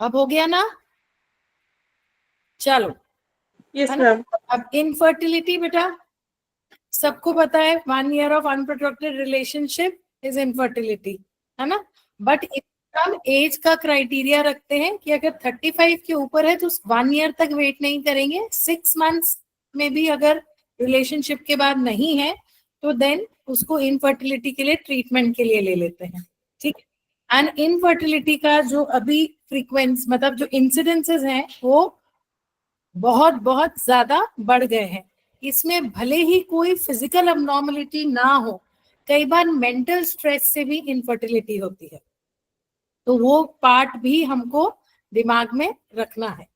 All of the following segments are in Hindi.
अब हो गया ना? चलो। Yes ma'am. अब इनफर्टिलिटी बेटा सबको पता है, 1 year of unprotected relationship is infertility, है ना? बट हम एज का क्राइटेरिया रखते हैं कि अगर 35 के ऊपर है तो 1 year तक वेट नहीं करेंगे, 6 months में भी अगर रिलेशनशिप के बाद नहीं है तो देन उसको इनफर्टिलिटी के लिए ट्रीटमेंट के लिए ले लेते हैं, ठीक है। एंड इनफर्टिलिटी का जो अभी फ्रीक्वेंस मतलब जो इंसिडेंसेस हैं वो बहुत बहुत ज्यादा बढ़ गए हैं। इसमें भले ही कोई फिजिकल अबनॉर्मलिटी ना हो, कई बार मेंटल स्ट्रेस से भी इनफर्टिलिटी होती है, तो वो पार्ट भी हमको दिमाग में रखना है।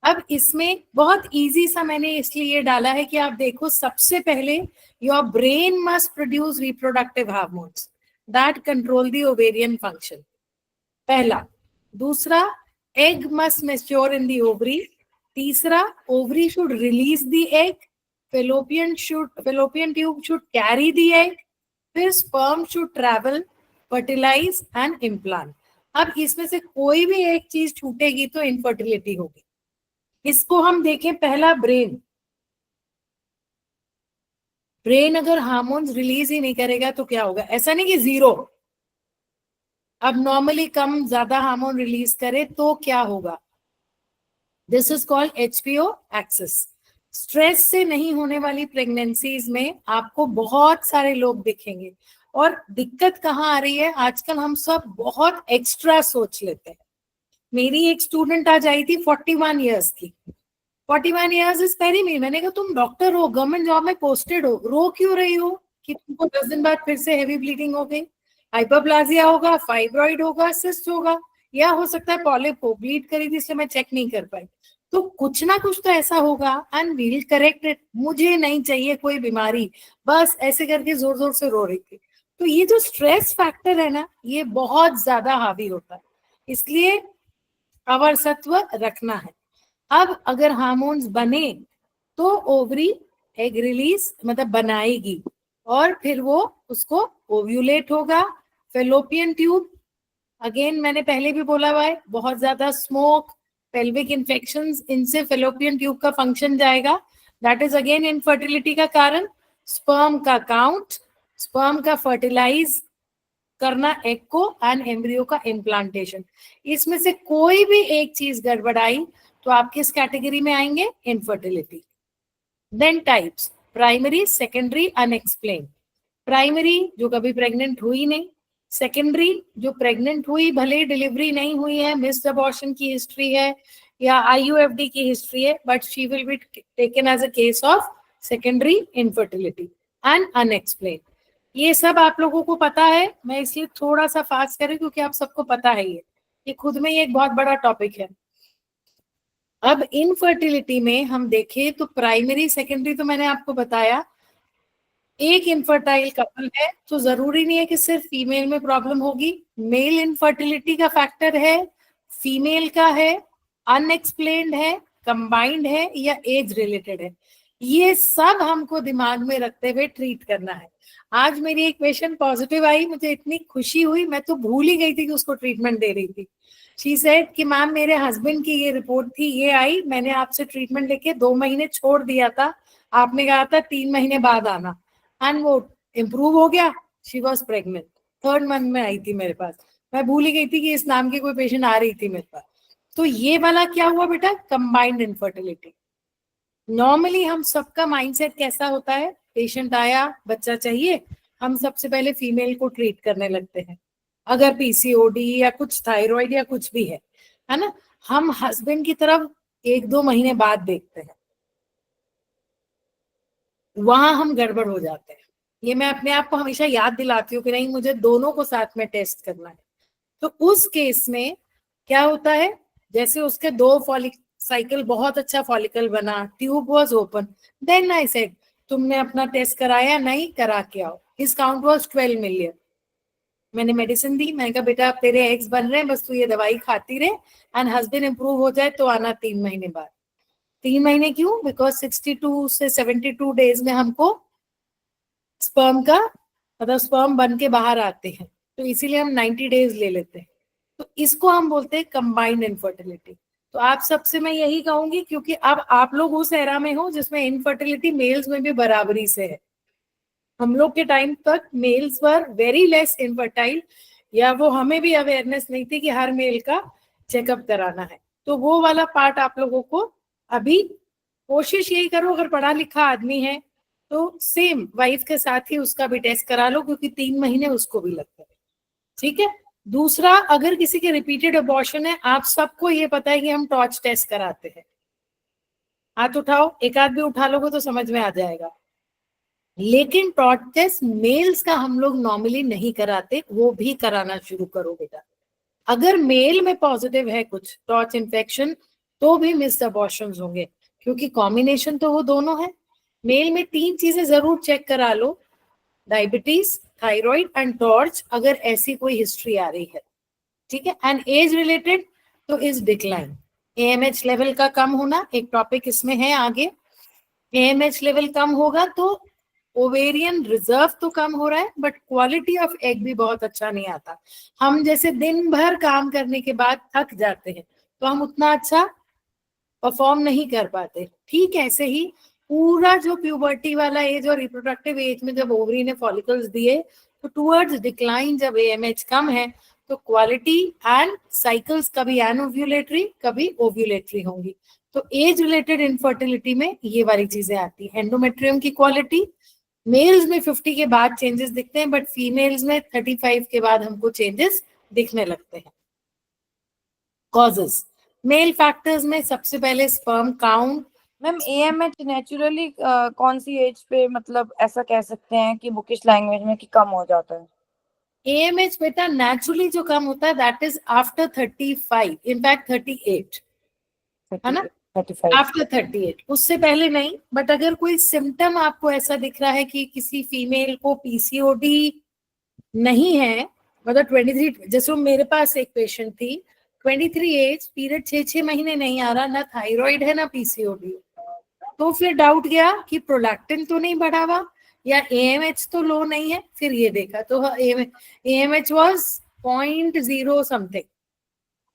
अब इसमें बहुत इजी सा मैंने इसलिए डाला है कि आप देखो, सबसे पहले your brain must produce reproductive hormones that control the ovarian function, पहला। दूसरा, egg must mature in the ovary. तीसरा, ovary should release the egg, fallopian tube should carry the egg, फिर sperm should travel, fertilize and implant। अब इसमें से कोई भी एक चीज छूटेगी तो इनफर्टिलिटी होगी। इसको हम देखें, पहला ब्रेन। ब्रेन अगर हार्मोन्स रिलीज ही नहीं करेगा तो क्या होगा? ऐसा नहीं कि जीरो, अब नॉर्मली कम ज्यादा हार्मोन रिलीज करे तो क्या होगा? This is called HBO axis. Stress से नहीं होने वाली प्रेगनेंसीज में आपको बहुत सारे लोग दिखेंगे। और दिक्कत कहाँ आ रही है? आजकल हम सब बहुत एक्स्ट्रा सोच लेते हैं। मेरी एक स्टूडेंट आज आई थी, 41 ईयर्स की। 41 ईयर्स इज वेरी मी। मैंने कहा तुम डॉक्टर हो, गवर्नमेंट जॉब में पोस्टेड हो, रो क्यों रही हो कि तुमको 10 दिन बाद फिर से हैवी ब्लीडिंग हो गई? हाइपरप्लाजिया होगा, फाइब्रॉइड होगा, सिस्ट होगा, या हो सकता है पॉलिप हो, ब्लीड करी थी इसलिए मैं चेक नहीं कर पाई। तो कुछ ना कुछ तो ऐसा होगा एंड वील करेक्ट इट। मुझे नहीं चाहिए कोई बीमारी, बस ऐसे करके जोर जोर से रो रही थी। तो ये जो स्ट्रेस फैक्टर है ना, ये बहुत ज्यादा हावी होता है, इसलिए अवर्सत्व रखना है। अब अगर हार्मोन्स बने तो ओवरी एग रिलीज मतलब बनाएगी और फिर वो उसको ओव्यूलेट होगा। फेलोपियन ट्यूब, अगेन मैंने पहले भी बोला हुआ है, बहुत ज्यादा स्मोक, पेल्विक इन्फेक्शंस, इनसे फेलोपियन ट्यूब का फंक्शन जाएगा, दैट इज अगेन इनफर्टिलिटी का कारण। स्पर्म का काउंट, स्पर्म का फर्टिलाइज करना एग को, एंड एम्ब्रियो का इम्प्लांटेशन, इसमें से कोई भी एक चीज गड़बड़ाई तो आप किस कैटेगरी में आएंगे? Infertility. Then types, primary, secondary, unexplained. Primary जो कभी प्रेग्नेंट हुई नहीं, सेकेंडरी जो प्रेग्नेंट हुई भले डिलीवरी नहीं हुई है, मिस्ड अबॉर्शन की हिस्ट्री है या आईयूएफडी की हिस्ट्री है, but she will be taken as a case of secondary infertility and unexplained. ये सब आप लोगों को पता है, मैं इसलिए थोड़ा सा फास्ट करूं क्योंकि आप सबको पता है ये खुद में ही एक बहुत बड़ा टॉपिक है। अब इनफर्टिलिटी में हम देखें तो प्राइमरी सेकेंडरी तो मैंने आपको बताया। एक इनफर्टाइल कपल है तो जरूरी नहीं है कि सिर्फ फीमेल में प्रॉब्लम होगी, मेल इनफर्टिलिटी का फैक्टर है, फीमेल का है, अनएक्सप्लेन्ड है, कंबाइंड है या एज रिलेटेड है, ये सब हमको दिमाग में रखते हुए ट्रीट करना है। आज मेरी एक पेशेंट पॉजिटिव आई, मुझे इतनी खुशी हुई, मैं तो भूल ही गई थी कि उसको ट्रीटमेंट दे रही थी। शी सेड कि मैम मेरे हस्बैंड की ये रिपोर्ट थी, ये आई, मैंने आपसे ट्रीटमेंट लेके 2 महीने छोड़ दिया था, आपने कहा था 3 महीने बाद आना, एंड वो इम्प्रूव हो गया। She was pregnant, 3rd month में आई थी मेरे पास। मैं भूल ही गई थी कि इस नाम की कोई पेशेंट आ रही थी मेरे पास। तो ये वाला क्या हुआ बेटा? Combined infertility. नॉर्मली हम सबका माइंडसेट कैसा होता है? पेशेंट आया, बच्चा चाहिए, हम सबसे पहले फीमेल को ट्रीट करने लगते हैं, अगर पीसीओडी या कुछ थायराइड या कुछ भी है ना? हम हस्बैंड की तरफ 1-2 महीने बाद देखते हैं, वहां हम गड़बड़ हो जाते हैं। ये मैं अपने आप को हमेशा याद दिलाती हूँ कि नहीं, मुझे दोनों को साथ में टेस्ट करना है। तो उस केस में क्या होता है? जैसे उसके 2 साइकिल बहुत अच्छा फॉलिकल बना, tube was open, then I said तुमने अपना टेस्ट कराया? नहीं, करा के आओ। His count was 12 million. मैंने मेडिसिन दी, मैंने कहा बेटा अब तेरे एग्स बन रहे हैं, बस तू ये दवाई खाती रहे, एंड हस्बैंड इंप्रूव हो जाए तो आना 3 महीने बाद। 3 महीने क्यों? बिकॉज 62 से 72 डेज में हमको स्पर्म का मतलब स्पर्म बन के बाहर आते हैं, तो इसीलिए हम 90 डेज ले लेते हैं। तो इसको हम बोलते हैं कंबाइंड इनफर्टिलिटी। तो आप सबसे मैं यही कहूंगी, क्योंकि अब आप लोग उस एरा में हो जिसमें इनफर्टिलिटी मेल्स में भी बराबरी से है। हम लोग के टाइम तक males were very less infertile, या वो हमें भी अवेयरनेस नहीं थी कि हर मेल का चेकअप कराना है। तो वो वाला पार्ट आप लोगों को अभी कोशिश यही करो, अगर पढ़ा लिखा आदमी है तो सेम वाइफ के साथ ही उसका भी टेस्ट करा लो, क्योंकि 3 महीने उसको भी लगते हैं। ठीक है। दूसरा, अगर किसी के रिपीटेड अबॉर्शन है, आप सबको ये पता है कि हम टॉर्च टेस्ट कराते हैं। हाथ उठाओ, एक आध भी उठा लोगे तो समझ में आ जाएगा। लेकिन टॉर्च टेस्ट मेल्स का हम लोग नॉर्मली नहीं कराते, वो भी कराना शुरू करो बेटा। अगर मेल में पॉजिटिव है कुछ टॉर्च इन्फेक्शन, तो भी मिस्ड अबॉर्शंस होंगे, क्योंकि कॉम्बिनेशन तो वो दोनों है। मेल में 3 चीजें जरूर चेक करा लो, डायबिटीज, थायराइड एंड टॉर्च, अगर ऐसी कोई हिस्ट्री आ रही है। ठीक है। एंड एज रिलेटेड तो इज डिक्लाइन, एएमएच लेवल का कम होना एक टॉपिक इसमें है आगे। एएमएच लेवल कम होगा तो ओवेरियन रिजर्व तो कम हो रहा है, बट क्वालिटी ऑफ एग भी बहुत अच्छा नहीं आता। हम जैसे दिन भर काम करने के बाद थक जाते हैं, तो हम उतना अच्छा परफॉर्म नहीं कर पाते। ठीक ऐसे ही पूरा जो प्यूबर्टी वाला एज और रिप्रोडक्टिव एज में जब ओवरी ने फॉलिकल्स दिए, तो टुवर्ड्स डिक्लाइन जब एएमएच कम है, तो क्वालिटी एंड साइकिल्स कभी एनओव्यूलेटरी कभी ओव्यूलेटरी होंगी। तो एज रिलेटेड इनफर्टिलिटी में ये वाली चीजें आती है। एंडोमेट्रियम की क्वालिटी मेल्स में 50 के बाद चेंजेस दिखते हैं, बट फीमेल्स में 35 के बाद हमको चेंजेस दिखने लगते हैं। कॉजेस, मेल फैक्टर्स में सबसे पहले sperm count. Ma'am AMH naturally कौन सी एज पे, मतलब ऐसा कह सकते हैं कि बुकिश लैंग्वेज में, कि कम हो जाता है? एएमएच बेटा नेचुरली जो कम होता है दैट इज आफ्टर 35, इनफैक्ट 38, है ना, 35। आफ्टर 38, उससे पहले नहीं। बट अगर कोई सिम्टम आपको ऐसा दिख रहा है कि किसी फीमेल को पीसीओडी नहीं है, मतलब 23, जैसे मेरे पास एक पेशेंट थी 23 एज, पीरियड 6 महीने नहीं आ रहा, ना थायराइड है ना पीसीओडी, तो फिर डाउट गया कि प्रोलैक्टिन तो नहीं बढ़ा हुआ, या एएमएच तो लो नहीं है। फिर ये देखा तो AMH was 0.0 something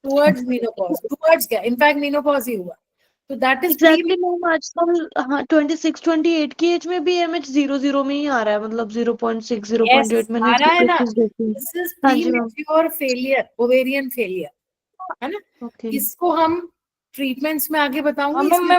towards menopause, towards क्या, इनफैक्ट मेनोपॉज ही हुआ। तो that is pre. Exactly ma'am, आजकल हाँ 26-28 की एज में भी एमएच 0-0 में ही आ रहा है, मतलब 0.6 यस 0.8 मैंने आ इसकी रहा है ना, केसेस देखी। दिस इज हाँ जी ma'am. Premature failure, ovarian failure, है ना। ओके। इसको हम ट्रीटमेंट्स में आगे बताऊंगी। मैम मैं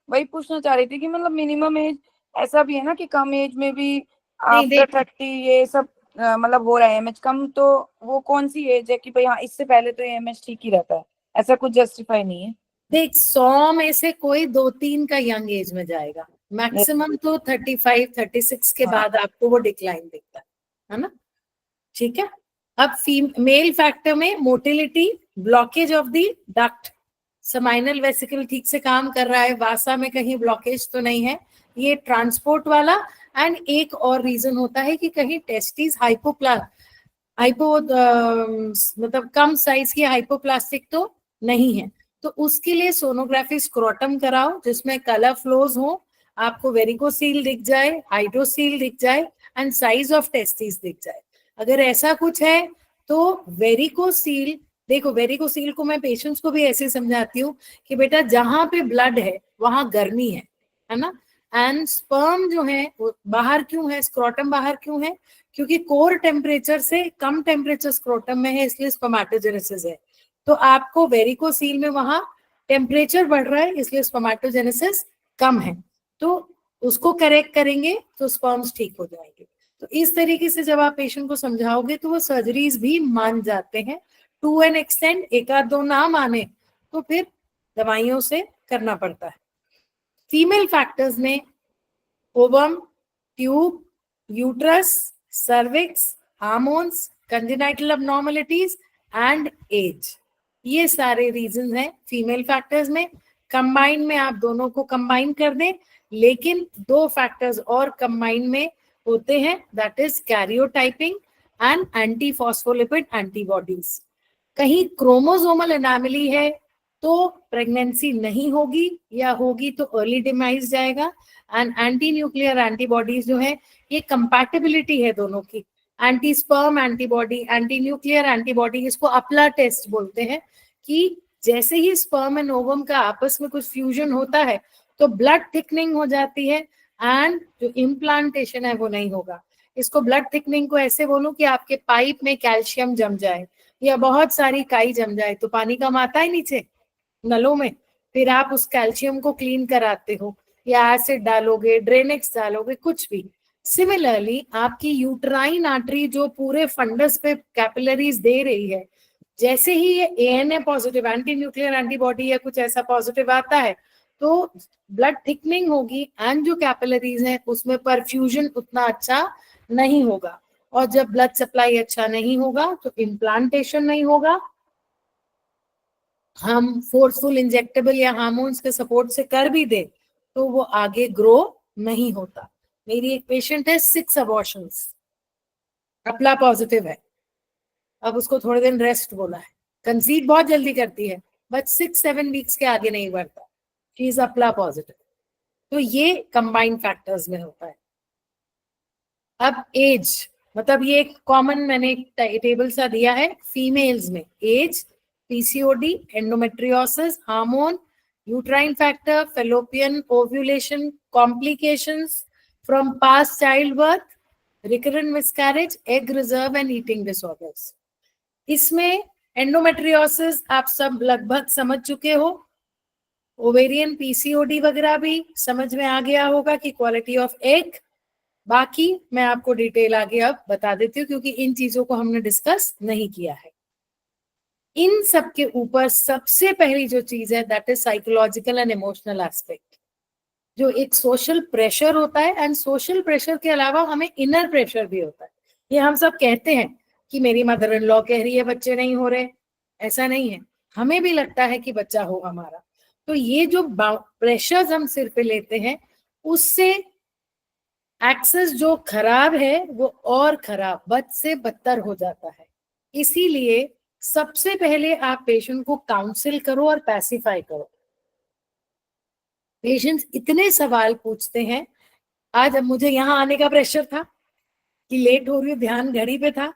वही पूछना चाह रही थी कि मतलब मिनिमम एज ऐसा भी है ना कि कम एज में भी नहीं आफ्टर देख 30 ये सब मतलब हो रहा है एमएच कम, तो वो कौन सी एज है कि भाई हाँ इससे पहले तो एमएच ठीक ही रहता है, ऐसा कुछ जस्टिफाई नहीं है? देख 100 में से कोई 2-3 का यंग एज में जाएगा, मैक्सिमम तो 35-36 के बाद आपको वो डिक्लाइन दिखता है ना। ठीक है। अब मेल फैक्टर में motility, blockage of the duct, seminal vesicle ठीक से काम कर रहा है, वासा में कहीं ब्लॉकेज तो नहीं है, ये ट्रांसपोर्ट वाला। एंड एक और रीजन होता है कि कहीं टेस्टिस हाइपो मतलब कम साइज की हाइपोप्लास्टिक तो नहीं है, तो उसके लिए सोनोग्राफी स्क्रोटम कराओ जिसमें कलर फ्लोज हो, आपको वेरिकोसील दिख जाए, हाइड्रोसील दिख जाए एंड साइज ऑफ टेस्टिस दिख जाए। अगर ऐसा कुछ है तो वेरिकोसील, देखो वेरिकोसील को मैं पेशेंट्स को भी ऐसे समझाती हूँ कि बेटा जहां पे ब्लड है वहां गर्मी है ना। एंड स्पर्म जो है वो बाहर क्यों है, स्क्रोटम बाहर क्यों है, क्योंकि कोर टेम्परेचर से कम टेम्परेचर स्क्रोटम में है, इसलिए स्पर्मेटोजेनेसिस है। तो आपको वेरिकोसील में वहां टेम्परेचर बढ़ रहा है, इसलिए स्पर्मेटोजेनेसिस कम है, तो उसको करेक्ट करेंगे तो स्पर्म्स ठीक हो जाएंगे। तो इस तरीके से जब आप पेशेंट को समझाओगे तो वो सर्जरीज भी मान जाते हैं टू एन एक्सटेंड। एक आध दो ना माने तो फिर दवाइयों से करना पड़ता है। फीमेल फैक्टर्स में ovum, tube, uterus, cervix, hormones, congenital abnormalities and age, ये सारे रीजन हैं फीमेल फैक्टर्स में। कंबाइन में आप दोनों को कंबाइन कर दें, लेकिन 2 फैक्टर्स और कंबाइन में होते हैं, that is karyotyping and anti phospholipid antibodies. कहीं क्रोमोसोमल एनोमली है तो प्रेगनेंसी नहीं होगी, या होगी तो अर्ली डिमाइज जाएगा। एंड एंटी न्यूक्लियर एंटीबॉडीज जो है ये कंपैटिबिलिटी है दोनों की, anti sperm antibody, anti nuclear antibody, इसको अपला टेस्ट बोलते हैं, कि जैसे ही स्पर्म एंड ओवम का आपस में कुछ फ्यूजन होता है तो ब्लड थिकनिंग हो जाती है एंड जो इम्प्लांटेशन है वो नहीं होगा। इसको ब्लड थिकनिंग को ऐसे बोलूं कि आपके पाइप में कैल्शियम जम जाए या बहुत सारी काई जम जाए तो पानी कम आता है नीचे नलों में, फिर आप उस कैल्शियम को क्लीन कराते हो या एसिड डालोगे, ड्रेनेक्स डालोगे, कुछ भी। सिमिलरली आपकी यूट्राइन आर्टरी जो पूरे फंडस पे कैपिलरीज दे रही है, जैसे ही ये ANA positive anti nuclear antibody या कुछ ऐसा पॉजिटिव आता है तो ब्लड थिकनिंग होगी एंड जो कैपिलरीज है उसमें परफ्यूजन उतना अच्छा नहीं होगा, और जब ब्लड सप्लाई अच्छा नहीं होगा तो इम्प्लांटेशन नहीं होगा। हम फोर्सफुल इंजेक्टेबल या हार्मोन्स के सपोर्ट से कर भी दे तो वो आगे ग्रो नहीं होता। मेरी एक पेशेंट है 6 अबॉर्शंस, अपला पॉजिटिव है, अब उसको थोड़े दिन रेस्ट बोला है, कंसीव बहुत जल्दी करती है बट 6-7 वीक्स के आगे नहीं बढ़ता, शी इज अपला पॉजिटिव। तो ये कंबाइंड फैक्टर्स में होता है। अब एज, मतलब ये एक कॉमन मैंने एक टेबल सा दिया है फीमेल्स में, age, PCOD, endometriosis, hormone, uterine factor, fallopian ovulation, complications from past child birth, recurrent miscarriage, egg reserve and eating disorders. इसमें एंडोमेट्रियोसिस आप सब लगभग समझ चुके हो, ओवेरियन पीसीओडी वगैरह भी समझ में आ गया होगा कि क्वालिटी ऑफ एग, बाकी मैं आपको डिटेल आगे अब बता देती हूँ क्योंकि इन चीजों को हमने डिस्कस नहीं किया है। इन सब के ऊपर सबसे पहली जो चीज है that is psychological and emotional aspect, जो एक सोशल प्रेशर होता है, एंड सोशल प्रेशर के अलावा हमें इनर प्रेशर भी होता है। ये हम सब कहते हैं कि मेरी मदर इन लॉ कह रही है बच्चे नहीं हो रहे, ऐसा नहीं है, हमें भी लगता है कि बच्चा हो हमारा। तो ये जो प्रेशर्स हम सिर पे लेते हैं उससे एक्सेस जो खराब है वो और खराब, बद से बदतर हो जाता है। इसीलिए सबसे पहले आप पेशेंट को काउंसिल करो और पैसिफाई करो। पेशेंट्स इतने सवाल पूछते हैं, आज अब मुझे यहाँ आने का प्रेशर था कि लेट हो रही हूँ, ध्यान घड़ी पे था,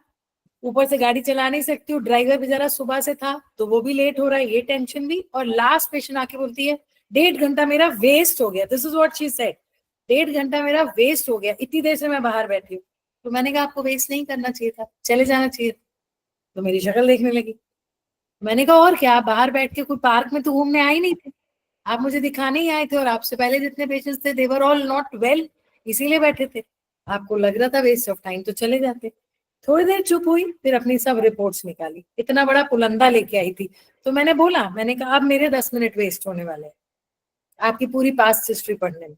ऊपर से गाड़ी चला नहीं सकती हूँ, ड्राइवर बेचारा सुबह से था तो वो भी लेट हो रहा है, ये टेंशन भी, और लास्ट पेशेंट आके बोलती है 1.5 घंटा मेरा वेस्ट हो गया, this is what she said, 1.5 घंटा मेरा वेस्ट हो गया, इतनी देर से मैं बाहर बैठी हूँ। तो मैंने कहा आपको वेस्ट नहीं करना चाहिए था, चले जाना चाहिए। तो मेरी शक्ल देखने लगी, मैंने कहा और क्या, आप बाहर बैठ के कोई पार्क में तो घूमने आए नहीं थे, आप मुझे दिखाने ही आए थे, और आपसे पहले जितने पेशेंट्स थे दे वर ऑल नॉट वेल, इसीलिए बैठे थे, आपको लग रहा था वेस्ट ऑफ टाइम तो चले जाते। थोड़ी देर चुप हुई, फिर अपनी सब रिपोर्ट्स निकाली, इतना बड़ा पुलंदा लेके आई थी। तो मैंने बोला, मैंने कहा अब मेरे 10 मिनट वेस्ट होने वाले हैं आपकी पूरी पास्ट हिस्ट्री पढ़ने में।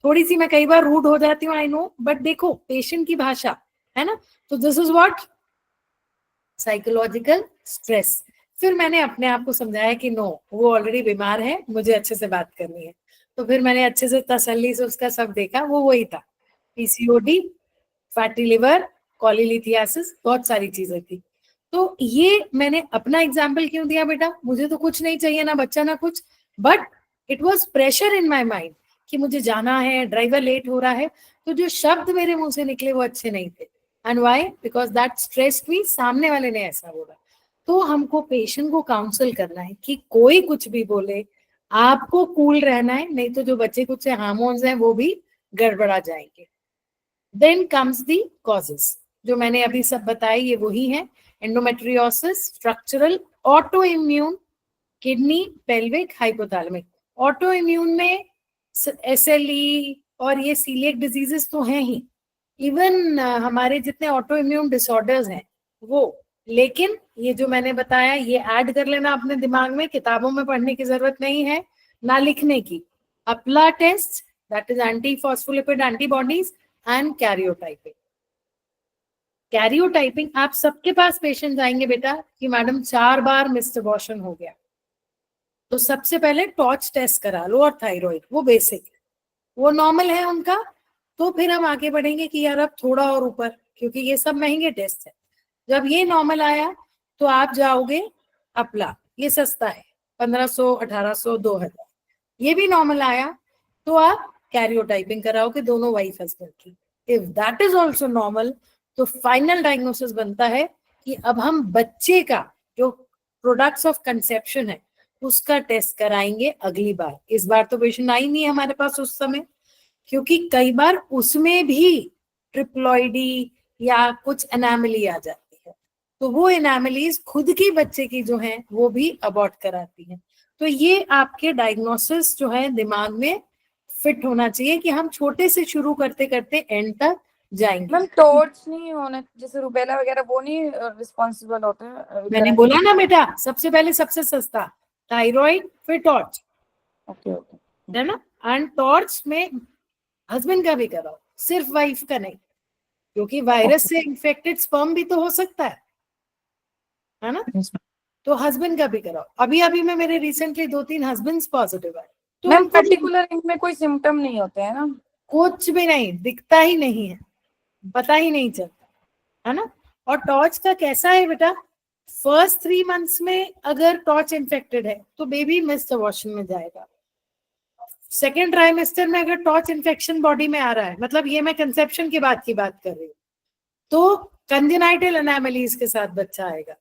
थोड़ी सी मैं कई बार रूड हो जाती हूँ, आई नो, बट देखो पेशेंट की भाषा है ना, तो this is what psychological stress. फिर मैंने अपने आप को समझाया कि नो, वो ऑलरेडी बीमार है, मुझे अच्छे से बात करनी है। तो फिर मैंने अच्छे से तसल्ली से उसका सब देखा, वो वही था, पीसीओडी, फैटी लिवर, कॉलीलिथियासिस, बहुत सारी चीजें थी। तो ये मैंने अपना एग्जाम्पल क्यों दिया बेटा, मुझे तो कुछ नहीं चाहिए, ना बच्चा ना कुछ, but it was pressure in my mind कि मुझे जाना है, ड्राइवर लेट हो रहा है। तो जो शब्द मेरे मुंह से निकले वो अच्छे नहीं थे, and why, because that stressed me, सामने वाले ने ऐसा बोला। तो हमको पेशेंट को काउंसिल करना है कि कोई कुछ भी बोले, आपको कूल रहना है, नहीं तो जो बच्चे कुछ से हार्मोन्स हैं वो भी गड़बड़ा जाएंगे। देन कम्स दी कॉजेस, जो मैंने अभी सब बताए ये वही है, endometriosis, structural, auto immune, kidney, pelvic, hypothalamic. Auto immune में SLE और ये सीलिएक डिजीजेस तो हैं ही, इवन हमारे जितने ऑटो इम्यून डिसऑर्डर्स हैं वो, लेकिन ये जो मैंने बताया ये ऐड कर लेना अपने दिमाग में, किताबों में पढ़ने की जरूरत नहीं है ना लिखने की। APLA test, that is anti phospholipid antibodies, and karyotyping. Karyotyping, आप सबके पास पेशेंट आएंगे बेटा कि मैडम 4 बार मिस्ड अबॉर्शन हो गया, तो सबसे पहले टॉर्च टेस्ट करा लो और थायराइड, वो बेसिक है, वो नॉर्मल है उनका। तो फिर हम आगे बढ़ेंगे कि यार अब थोड़ा और ऊपर, क्योंकि ये सब महंगे टेस्ट है। जब ये नॉर्मल आया तो आप जाओगे अपला, ये सस्ता है, 1500, 1800, 2000। ये भी नॉर्मल आया तो आप कैरियोटाइपिंग कराओगे दोनों वाइफ हस्बैंड की। If that is also normal तो फाइनल डायग्नोसिस बनता है कि अब हम बच्चे का जो प्रोडक्ट्स ऑफ कंसेप्शन है उसका टेस्ट कराएंगे अगली बार। इस बार तो पेशेंट आई नहीं हमारे पास उस समय, क्योंकि कई बार उसमें भी ट्रिप्लॉइडी या कुछ एनामली आ जाती है, तो वो एनामलीज खुद की बच्चे की जो है वो भी अबॉर्ट कराती है। तो ये आपके डायग्नोसिस जो है दिमाग में फिट होना चाहिए कि हम छोटे से शुरू करते करते एंड तक जाएंगे। मैम टॉर्च नहीं होना, जैसे रुबेला वगैरह वो नहीं रिस्पॉन्सिबल होते हैं? मैंने बोला ना बेटा, सबसे पहले सबसे सस्ता थायराइड, फिर टॉर्च, ओके ओके। है ना। एंड टॉर्च में हस्बैंड का भी कराओ, सिर्फ वाइफ का नहीं, क्योंकि वायरस से इन्फेक्टेड स्पर्म भी तो हो सकता है ना। तो हस्बैंड का भी कराओ। अभी अभी में मेरे रिसेंटली 2-3 हस्बैंड्स पॉजिटिव है। तो मैम उनको पर्टिकुलर इनमें कोई सिम्टम नहीं होते हैं ना? कुछ भी नहीं दिखता, ही नहीं है, पता ही नहीं चलता, है ना। और टॉर्च का कैसा है बेटा, फर्स्ट 3 मंथ्स में अगर टॉर्च इन्फेक्टेड है तो बेबी मिस अबॉर्शन में जाएगा। सेकेंड ट्राइमेस्टर में अगर टॉर्च इन्फेक्शन बॉडी में आ रहा है, मतलब ये मैं कंसेप्शन के बाद की बात कर रही हूँ, तो कंजेनाइटल एनामलीज के साथ बच्चा आएगा,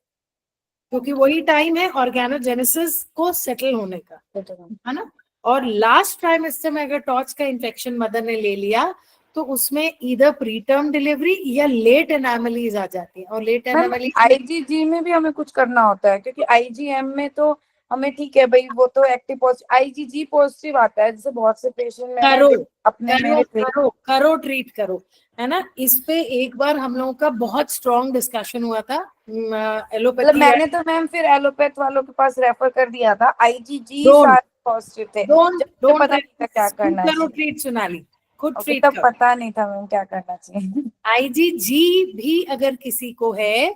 क्योंकि वही टाइम है ऑर्गेनोजेनेसिस को सेटल होने का, है ना। और लास्ट ट्राइमेस्टर में अगर टॉर्च का इन्फेक्शन मदर ने ले लिया तो उसमें इधर प्री टर्म डिलीवरी या लेट एनामलीज आ जाती है। और लेट मैम एनामलीज आईजीजी में भी हमें कुछ करना होता है? क्योंकि आईजीएम में तो हमें ठीक है भाई, वो तो एक्टिव पॉजिटिव, आईजीजी पॉजिटिव आता है, जैसे बहुत से पेशेंट करो अपने करो करो करो ट्रीट करो, है ना। इस पे एक बार हम लोगों का बहुत स्ट्रॉन्ग डिस्कशन हुआ था मतलब एलोपैथी। मैंने तो मैम फिर एलोपैथ वालों के पास रेफर कर दिया था, आईजीजी Don't- सारे पॉजिटिव थे, डोंट जब मुझे डोंट पता नहीं था क्या करना करो चाहिए। ट्रीट सोनाली, खुद ओके, ट्रीट तब करो। पता नहीं था मैम क्या करना चाहिए। आईजीजी भी अगर किसी को है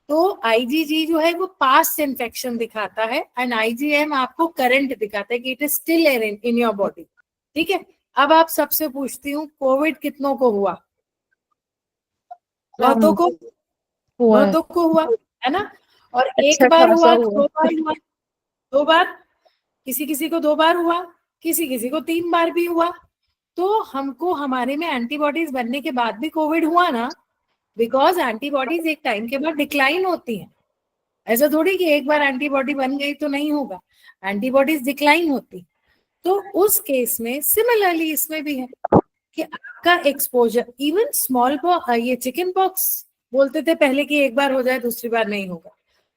तो आईजीजी जो है वो पास्ट इन्फेक्शन दिखाता है, एंड आईजीएम आपको करंट दिखाता है कि it is still in your body. ठीक है। अब आप सबसे पूछती हूँ, कोविड कितनों को हुआ? बहुतों को, हुआ है। बहुतों को हुआ, है ना। और एक अच्छा बार खासा हुआ, हुआ। 2 बार हुआ, 2 बार, किसी किसी को 2 बार हुआ, किसी किसी को 3 बार भी हुआ। तो हमको हमारे में एंटीबॉडीज बनने के बाद भी कोविड हुआ ना, बिकॉज एंटीबॉडीज एक टाइम के बाद डिक्लाइन होती हैं। ऐसा थोड़ी कि एक बार एंटीबॉडी बन गई तो नहीं होगा, एंटीबॉडीज डिक्लाइन होती। तो उस केस में सिमिलरली इसमें भी है कि आपका एक्सपोजर, इवन स्मॉल पॉक्स, ये चिकन पॉक्स बोलते थे पहले कि एक बार हो जाए दूसरी बार नहीं होगा,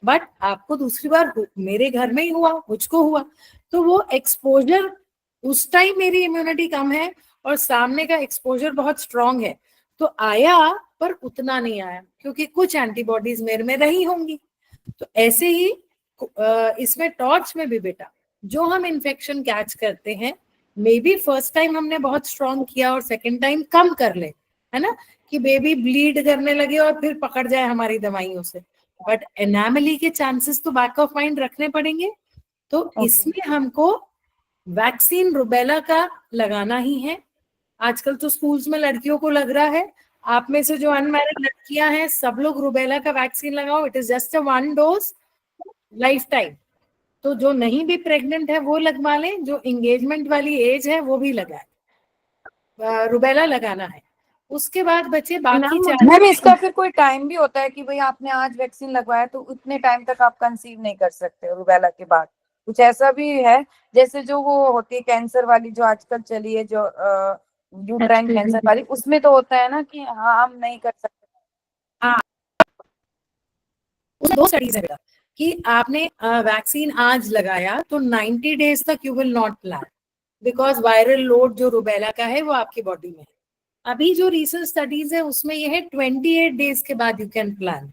बट आपको दूसरी बार मेरे घर में ही हुआ, मुझको हुआ। तो वो एक्सपोजर, उस टाइम मेरी इम्यूनिटी कम है और सामने का एक्सपोजर बहुत स्ट्रांग है, तो आया पर उतना नहीं आया, क्योंकि कुछ एंटीबॉडीज मेरे में रही होंगी। तो ऐसे ही इसमें टॉर्च में भी बेटा, जो हम इन्फेक्शन कैच करते हैं, मे बी फर्स्ट टाइम हमने बहुत स्ट्रॉन्ग किया और सेकेंड टाइम कम कर ले, है ना, कि बेबी ब्लीड करने लगे और फिर पकड़ जाए हमारी दवाइयों से, बट एनामली के चांसेस तो बैक ऑफ माइंड रखने पड़ेंगे। तो इसमें हमको वैक्सीन रुबेला का लगाना ही है। आजकल तो स्कूल्स में लड़कियों को लग रहा है, आप में से जो अनमैरिड लड़कियां हैं सब लोग रुबेला का वैक्सीन लगाओ, it is just a 1 dose life time. तो जो नहीं भी प्रेग्नेंट है वो लगवा लें, जो एंगेजमेंट वाली एज है वो भी लगाए, रुबेला लगाना है। उसके बाद बचे बाकी मैम इसका फिर कोई टाइम भी होता है कि भाई आपने आज वैक्सीन लगवाया तो उतने टाइम तक आप कंसीव नहीं कर सकते रुबेला के बाद? कुछ ऐसा भी है? जैसे जो वो होती है कैंसर वाली जो आजकल चली है, जो यूट्राइन कैंसर वाली, उसमें तो होता है ना कि हाँ हम नहीं कर सकते। हाँ, उस 2 स्टडीज है बेटा कि आपने वैक्सीन आज लगाया तो 90 डेज तक you will not plan, because viral load जो रुबेला का है वो आपकी बॉडी में है। अभी जो रिसर्च स्टडीज है उसमें ये है 28 डेज के बाद यू कैन प्लान,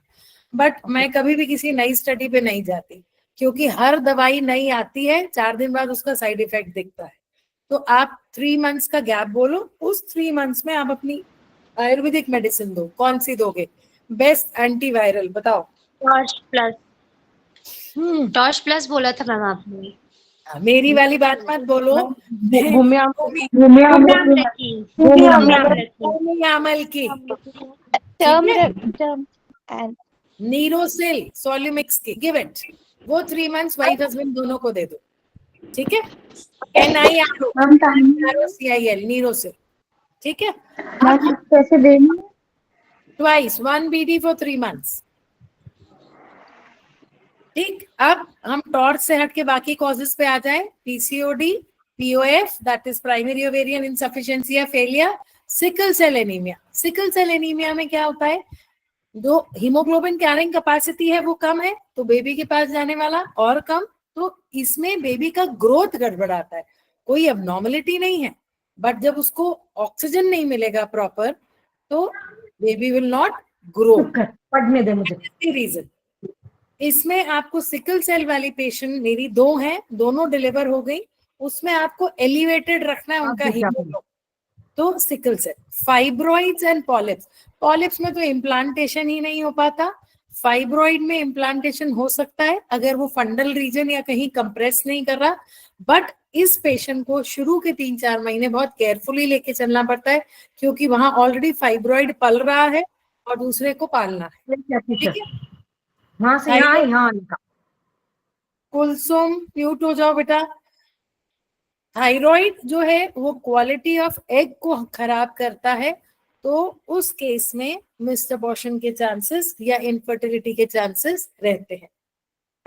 बट मैं कभी भी किसी नई स्टडी पे नहीं जाती, क्योंकि हर दवाई नई आती है, 4 दिन बाद उसका साइड इफेक्ट दिखता है। तो आप 3 मंथ्स का गैप बोलो, उस 3 मंथ्स में आप अपनी आयुर्वेदिक मेडिसिन दो। कौन सी दोगे? बेस्ट एंटीवायरल बताओ। टॉर्च प्लस, टॉर्च प्लस बोला था मैम आपने। मेरी वाली बात मत बोलो, होमियामल की, नीरोसिल सोल्यूमिक्स की, गिव इट, वो 3 मंथ्स वाइफ हस्बैंड दोनों को दे दो, ठीक है। NIROCIL नीरोसिल, ठीक है। कैसे देनी? twice, 1 BD for 3 months. ठीक, अब हम टॉर्च से हट के बाकी कॉजेस पे आ जाए. PCOD, POF, that is primary ovarian insufficiency या failure, sickle cell anaemia. Sickle cell anaemia में क्या होता है, जो हीमोग्लोबिन कैरिंग कैपेसिटी है वो कम है, तो बेबी के पास जाने वाला और कम, तो इसमें बेबी का ग्रोथ गड़बड़ाता है. कोई अबनॉर्मलिटी नहीं है, बट जब उसको ऑक्सीजन नहीं मिलेगा प्रॉपर तो बेबी विल नॉट ग्रो. पढ़ने दे मुझे. रीजन इसमें आपको सिकल सेल वाली पेशेंट मेरी 2 हैं, दोनों डिलीवर हो गई. उसमें आपको एलिवेटेड रखना है उनका हीमोग्लोबिन. तो sickle cell. Fibroids and polyps. Polyps में तो इम्प्लांटेशन ही नहीं हो पाता. फाइब्रॉइड में इम्प्लांटेशन हो सकता है अगर वो फंडल रीजन या कहीं कंप्रेस नहीं कर रहा, बट इस पेशेंट को शुरू के 3-4 महीने बहुत केयरफुली लेके चलना पड़ता है, क्योंकि वहां ऑलरेडी फाइब्रॉइड पल रहा है और दूसरे को पालना है. ठीक है, वहां से यहाँ निकाल. कुलसुम म्यूट हो जाओ बेटा. थायराइड जो है वो क्वालिटी ऑफ एग को खराब करता है, तो उस केस में मिस्ड अबॉर्शन के चांसेस या इनफर्टिलिटी के चांसेस रहते हैं.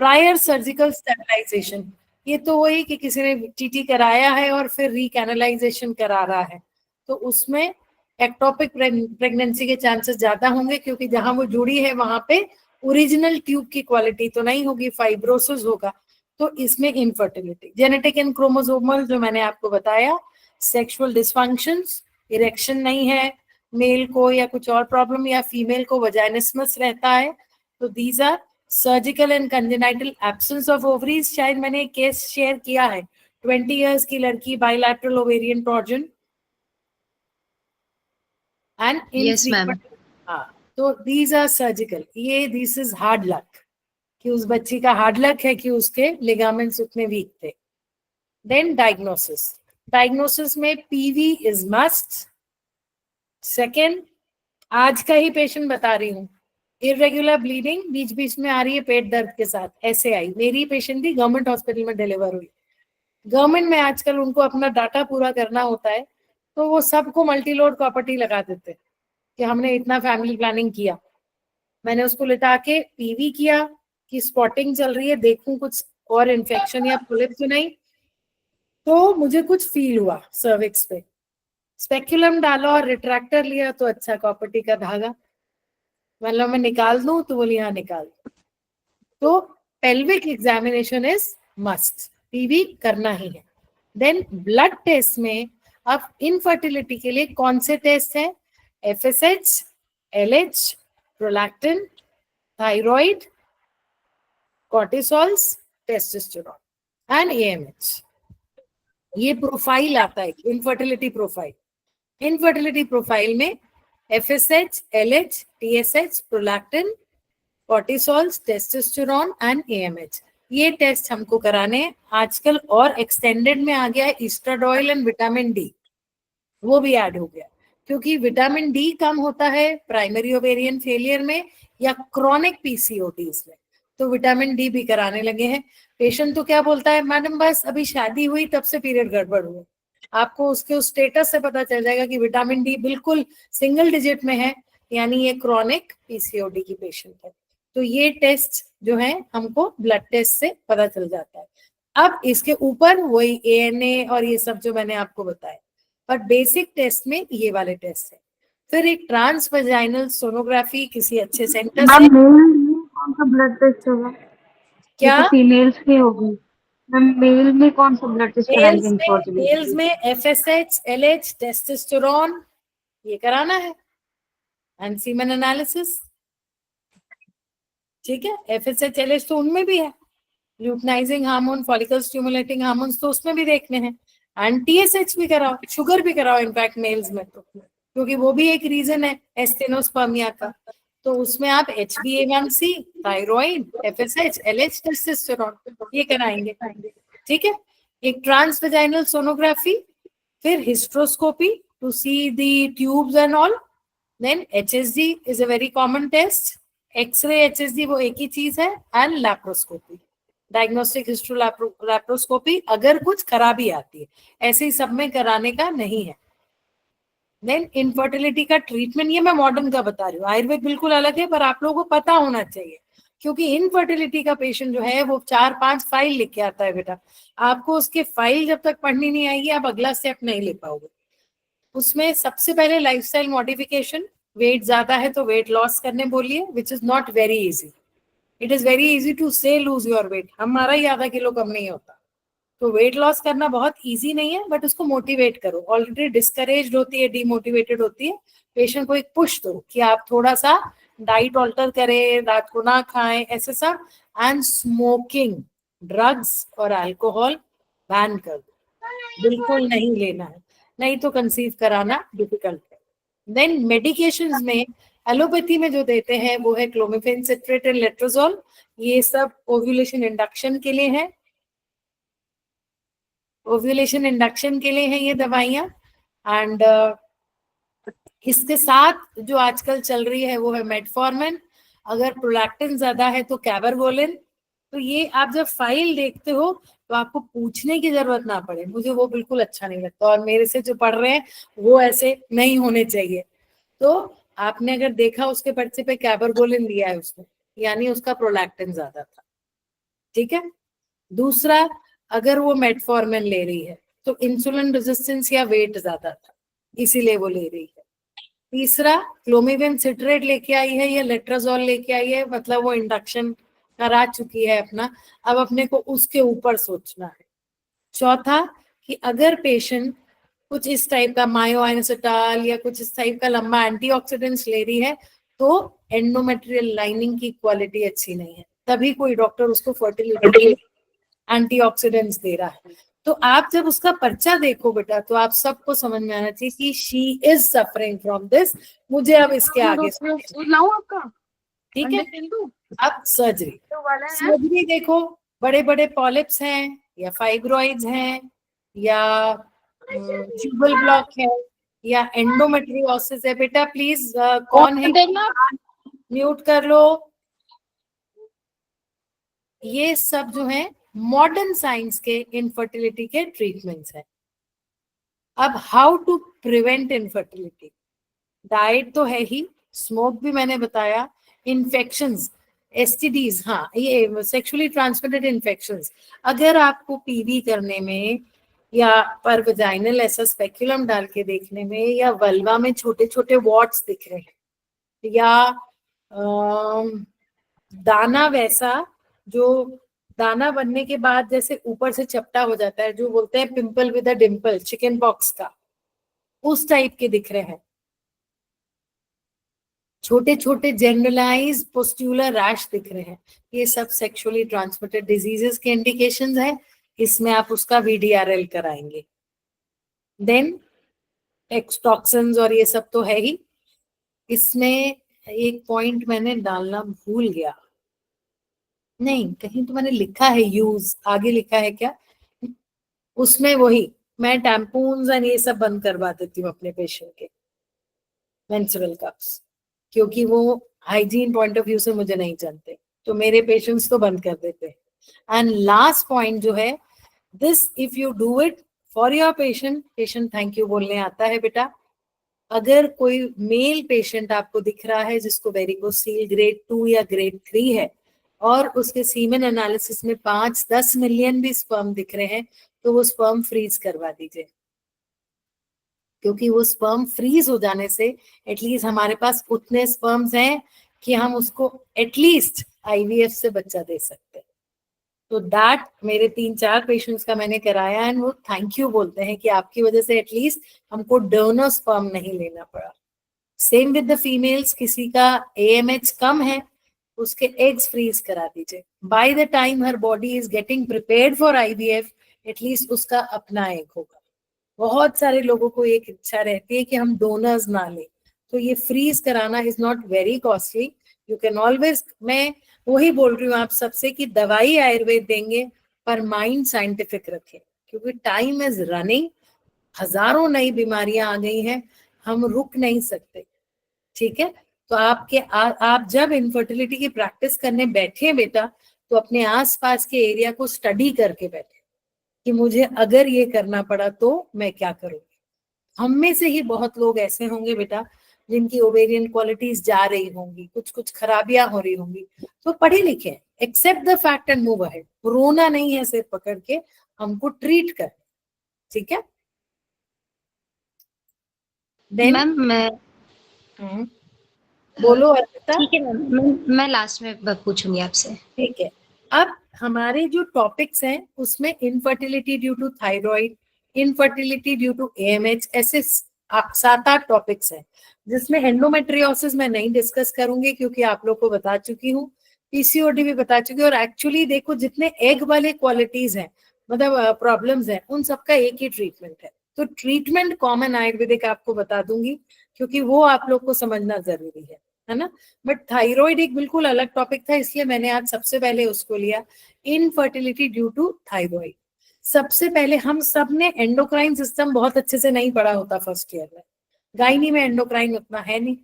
प्रायर सर्जिकल स्टेरिलाइजेशन, ये तो वही कि किसी ने टीटी कराया है और फिर रिकैनलाइजेशन करा रहा है, तो उसमें एक्टोपिक प्रेगनेंसी के चांसेस ज्यादा होंगे, क्योंकि जहां वो जुड़ी है वहां पे ओरिजिनल ट्यूब की क्वालिटी तो नहीं होगी, फाइब्रोसिस होगा, तो इसमें इनफर्टिलिटी. जेनेटिक एंड क्रोमोसोमल जो मैंने आपको बताया. सेक्सुअल डिसफंक्शंस, इरेक्शन नहीं है मेल को या कुछ और प्रॉब्लम, या फीमेल को वजाइनिस्मस रहता है, तो these are surgical and congenital absence of ovaries. शायद मैंने एक केस शेयर किया है, 20 इयर्स की लड़की, bilateral ovarian torsion and Yes, ma'am. हाँ, तो दीज आर सर्जिकल. ये दिस इज हार्ड लक, कि उस बच्ची का हार्ड लक है कि उसके लिगामेंट्स उतने वीक थे. Then diagnosis. डायग्नोसिस में पीवी इज मस्ट. सेकेंड, आज का ही पेशेंट बता रही हूँ, इरेगुलर ब्लीडिंग बीच बीच में आ रही है पेट दर्द के साथ, ऐसे आई. मेरी पेशेंट थी, गवर्नमेंट हॉस्पिटल में डिलीवर हुई. गवर्नमेंट में आजकल उनको अपना डाटा पूरा करना होता है, तो वो सबको मल्टीलोड प्रॉपर्टी लगा देते हैं कि हमने इतना फैमिली प्लानिंग किया. मैंने उसको लिटा के पीवी किया कि स्पॉटिंग चल रही है, देखूं कुछ और इन्फेक्शन या पुलिप तो नहीं, तो मुझे कुछ फील हुआ सर्विक्स पे. स्पेक्युलम डाला और रिट्रैक्टर लिया, तो अच्छा कॉपर्टी का धागा, मतलब मैं निकाल दूं, तो बोली हाँ निकाल. तो pelvic examination is must, PV करना ही है. देन ब्लड टेस्ट में अब इनफर्टिलिटी के लिए कौन से टेस्ट हैं? FSH, LH, prolactin, thyroid, कॉर्टिसोल्स, testosterone and AMH. ये प्रोफाइल आता है, इनफर्टिलिटी प्रोफाइल. इनफर्टिलिटी प्रोफाइल में FSH, LH, TSH, prolactin, कॉर्टिसोल्स, testosterone and AMH. ये टेस्ट हमको कराने हैं. आजकल और एक्सटेंडेड में आ गया है एस्ट्राडोइल एंड विटामिन डी, वो भी ऐड हो गया, क्योंकि विटामिन डी कम होता है प्राइमरी ओवेरियन फेलियर में या क्रॉनिक PCODs में, तो विटामिन डी भी कराने लगे हैं. पेशेंट तो क्या बोलता है, मैडम बस अभी शादी हुई तब से पीरियड गड़बड़ हुआ. आपको उसके उस स्टेटस से पता चल जाएगा कि विटामिन डी बिल्कुल सिंगल डिजिट में है, यानी ये क्रॉनिक PCOD की पेशेंट है. तो ये टेस्ट जो है हमको ब्लड टेस्ट से पता चल जाता है. अब इसके ऊपर वही ANA और ये सब जो मैंने आपको बताया, पर बेसिक टेस्ट में ये वाले टेस्ट है. फिर एक ट्रांसवेजाइनल सोनोग्राफी किसी अच्छे सेंटर से. कौन सा ब्लड टेस्ट होगा? क्या फीमेल्स में होगी मैम, मेल में कौन सा ब्लड टेस्ट कराएंगे? मेल्स में FSH, LH, टेस्टोस्टेरोन ये कराना है एंड सीमेन एनालिसिस. ठीक है, FSH, LH तो उनमें भी है, luteinising hormone, follicle stimulating hormones तो उसमें भी देखने हैं. एंड TSH भी कराओ, शुगर भी कराओ इनफैक्ट मेल्स में, तो क्योंकि वो भी एक रीजन है एस्टेनोस्पर्मिया का. तो उसमें आप HbA1c, thyroid, FSH, LH, testosterone ये कराएंगे. ठीक है, एक ट्रांसवेजाइनल सोनोग्राफी, फिर hysteroscopy to see the tubes and all. Then HSG is a very common test. X-ray HSG वो एक ही चीज है. एंड लैप्रोस्कोपी, डायग्नोस्टिक हिस्ट्रोलैप्रोस्कोपी, अगर कुछ खराबी आती है, ऐसे ही सब में कराने का नहीं है. देन इनफर्टिलिटी का ट्रीटमेंट, ये मैं मॉडर्न का बता रही हूँ, आयुर्वेद बिल्कुल अलग है, पर आप लोगों को पता होना चाहिए, क्योंकि इनफर्टिलिटी का पेशेंट जो है वो 4-5 फाइल लिख के आता है बेटा, आपको उसके फाइल जब तक पढ़नी नहीं आएगी आप अगला स्टेप नहीं ले पाओगे। उसमें सबसे पहले लाइफस्टाइल मॉडिफिकेशन, वेट ज्यादा है तो वेट लॉस करने बोलिए, which is not very easy. It is very easy to say lose your weight, हमारा ही आधा किलो कम नहीं होता, तो वेट लॉस करना बहुत इजी नहीं है, बट उसको मोटिवेट करो। ऑलरेडी डिस्करेज्ड होती है, डीमोटिवेटेड होती है, पेशेंट को एक पुश दो कि आप थोड़ा सा डाइट ऑल्टर करें, रात को ना खाएं, ऐसे सब। एंड स्मोकिंग, ड्रग्स और अल्कोहल बैन कर दो, बिल्कुल नहीं लेना है, नहीं तो कंसीव कराना डिफिकल्ट है। देन मेडिकेशंस में एलोपैथी में जो देते हैं वो है क्लोमिफेन सिट्रेट एंड लेट्रोजोल, ये सब ओव्यूलेशन इंडक्शन के लिए है, ओव्यूलेशन इंडक्शन के लिए है ये दवाइयां। एंड इसके साथ जो आजकल चल रही है वो है मेटफॉर्मिन, अगर प्रोलैक्टिन ज्यादा है तो कैबरगोलिन। तो ये आप जब फाइल देखते हो तो आपको पूछने की जरूरत ना पड़े, मुझे वो बिल्कुल अच्छा नहीं लगता, और मेरे से जो पढ़ रहे हैं वो ऐसे नहीं होने चाहिए। तो आपने अगर देखा उसके पर्चे पे कैबरगोलिन दिया है उसने, यानी उसका प्रोलैक्टिन ज्यादा था, ठीक है। दूसरा, अगर वो मेटफॉर्मिन ले रही है तो इंसुलिन रेजिस्टेंस या वेट ज्यादा था, इसीलिए वो ले रही है। तीसरा, क्लोमिफेन सिट्रेट लेके आई है या लेट्राजोल लेके आई है, मतलब वो इंडक्शन करा चुकी है अपना, अब अपने को उसके ऊपर सोचना है। चौथा, कि अगर पेशेंट कुछ इस टाइप का मायोइनोसिटाल या कुछ इस टाइप का लंबा एंटीऑक्सीडेंट्स ले रही है तो एंडोमेट्रियल लाइनिंग की क्वालिटी अच्छी नहीं है, तभी कोई डॉक्टर उसको फर्टिलिटी एंटीऑक्सीडेंट्स दे रहा है। तो आप जब उसका पर्चा देखो बेटा तो आप सबको समझ में आना चाहिए कि she is suffering from this, मुझे अब इसके आगे आपका ठीक है। अब सर्जरी, सर्जरी देखो, बड़े बड़े पॉलिप्स हैं या फाइब्रॉइड्स हैं या ट्यूबल ब्लॉक है या एंडोमेट्रियोसिस है, बेटा प्लीज कौन है, म्यूट कर लो। ये सब जो है मॉडर्न साइंस के इनफर्टिलिटी के ट्रीटमेंट्स हैं। अब how to prevent infertility, diet तो है ही, स्मोक भी मैंने बताया, इन्फेक्शंस, एसटीडीज, हाँ ये सेक्सुअली ट्रांसमिटेड इन्फेक्शंस, अगर आपको पीवी करने में या पर वजाइनल ऐसा स्पेक्युलम डाल के देखने में या वल्वा में छोटे छोटे वॉट्स दिख रहे हैं या दाना वैसा जो दाना बनने के बाद जैसे ऊपर से चपटा हो जाता है, जो बोलते हैं pimple with a Dimple, chicken pox का, उस टाइप के दिख रहे हैं, छोटे छोटे जनरलाइज पोस्ट्यूलर रैश दिख रहे हैं, ये सब सेक्सुअली ट्रांसमिटेड डिजीजेस के इंडिकेशंस है, इसमें आप उसका VDRL कराएंगे। देन टॉक्सिन्स और ये सब तो है ही, इसमें एक पॉइंट मैंने डालना भूल गया, नहीं कहीं तो मैंने लिखा है यूज, आगे लिखा है क्या, उसमें वही मैं टैम्पून्स एंड ये सब बंद करवा देती हूँ अपने पेशेंट के, मेंस्ट्रुअल कप्स, क्योंकि वो हाइजीन पॉइंट ऑफ व्यू से मुझे नहीं जानते, तो मेरे पेशेंट्स तो बंद कर देते हैं। एंड लास्ट पॉइंट जो है, this if you do it for your patient, patient thank you बोलने आता है बेटा। अगर कोई मेल पेशेंट आपको दिख रहा है जिसको वेरिकोसील ग्रेड 2 या ग्रेड 3 है और उसके सीमेन एनालिसिस में 5-10 मिलियन भी स्पर्म दिख रहे हैं, तो वो स्पर्म फ्रीज करवा दीजिए, क्योंकि वो स्पर्म फ्रीज हो जाने से एटलीस्ट हमारे पास उतने स्पर्म्स हैं कि हम उसको एटलीस्ट IVF से बच्चा दे सकते हैं। तो दैट मेरे 3-4 पेशेंट्स का मैंने कराया एंड वो थैंक यू बोलते हैं कि आपकी वजह से एटलीस्ट हमको डोनर स्पर्म नहीं लेना पड़ा। सेम विद द फीमेल्स, किसी का AMH कम है उसके एग्स फ्रीज करा दीजिए, by the time her body is getting prepared for IVF at least उसका अपना एग होगा। बहुत सारे लोगों को एक इच्छा रहती है कि हम डोनर्स ना लें, तो ये फ्रीज कराना is not very costly, you can always, मैं वही बोल रही हूँ आप सबसे कि दवाई आयुर्वेद देंगे पर माइंड साइंटिफिक रखें, क्योंकि टाइम इज रनिंग, हजारों नई बीमारियां आ गई हैं, हम रुक नहीं सकते, ठीक है। तो आप जब इनफर्टिलिटी की प्रैक्टिस करने बैठे बेटा, तो अपने आसपास के एरिया को स्टडी करके बैठे कि मुझे अगर ये करना पड़ा तो मैं क्या करूंगी। हम में से ही बहुत लोग ऐसे होंगे बेटा जिनकी ओवेरियन क्वालिटीज जा रही होंगी, कुछ कुछ खराबियां हो रही होंगी, तो पढ़े लिखे, accept the fact and move ahead. रोना नहीं है सिर पकड़ के, हमको ट्रीट कर, ठीक है। Then, मैम मैं बोलो अर्पिता। ठीक है मैम, मैं लास्ट में पूछूंगी आपसे। ठीक है, अब हमारे जो टॉपिक्स हैं उसमें infertility due to thyroid, infertility due to AMH, ऐसे 7-8 टॉपिक्स हैं, जिसमें एंडोमेट्रियोसिस मैं नहीं डिस्कस करूंगी क्योंकि आप लोग को बता चुकी हूँ, पीसीओडी भी बता चुकी हूँ। और एक्चुअली देखो जितने एग वाले क्वालिटीज हैं, मतलब प्रॉब्लम्स हैं, उन सबका एक ही ट्रीटमेंट है। तो ट्रीटमेंट कॉमन आयुर्वेदिक आपको बता दूंगी क्योंकि वो आप लोग को समझना जरूरी है ना। बट थायराइड एक बिल्कुल अलग टॉपिक था, इसलिए मैंने आज सबसे पहले उसको लिया, इनफर्टिलिटी ड्यू टू थायराइड। सबसे पहले हम सब ने एंडोक्राइन सिस्टम बहुत अच्छे से नहीं पढ़ा होता फर्स्ट ईयर में, गायनी में एंडोक्राइन उतना है नहीं,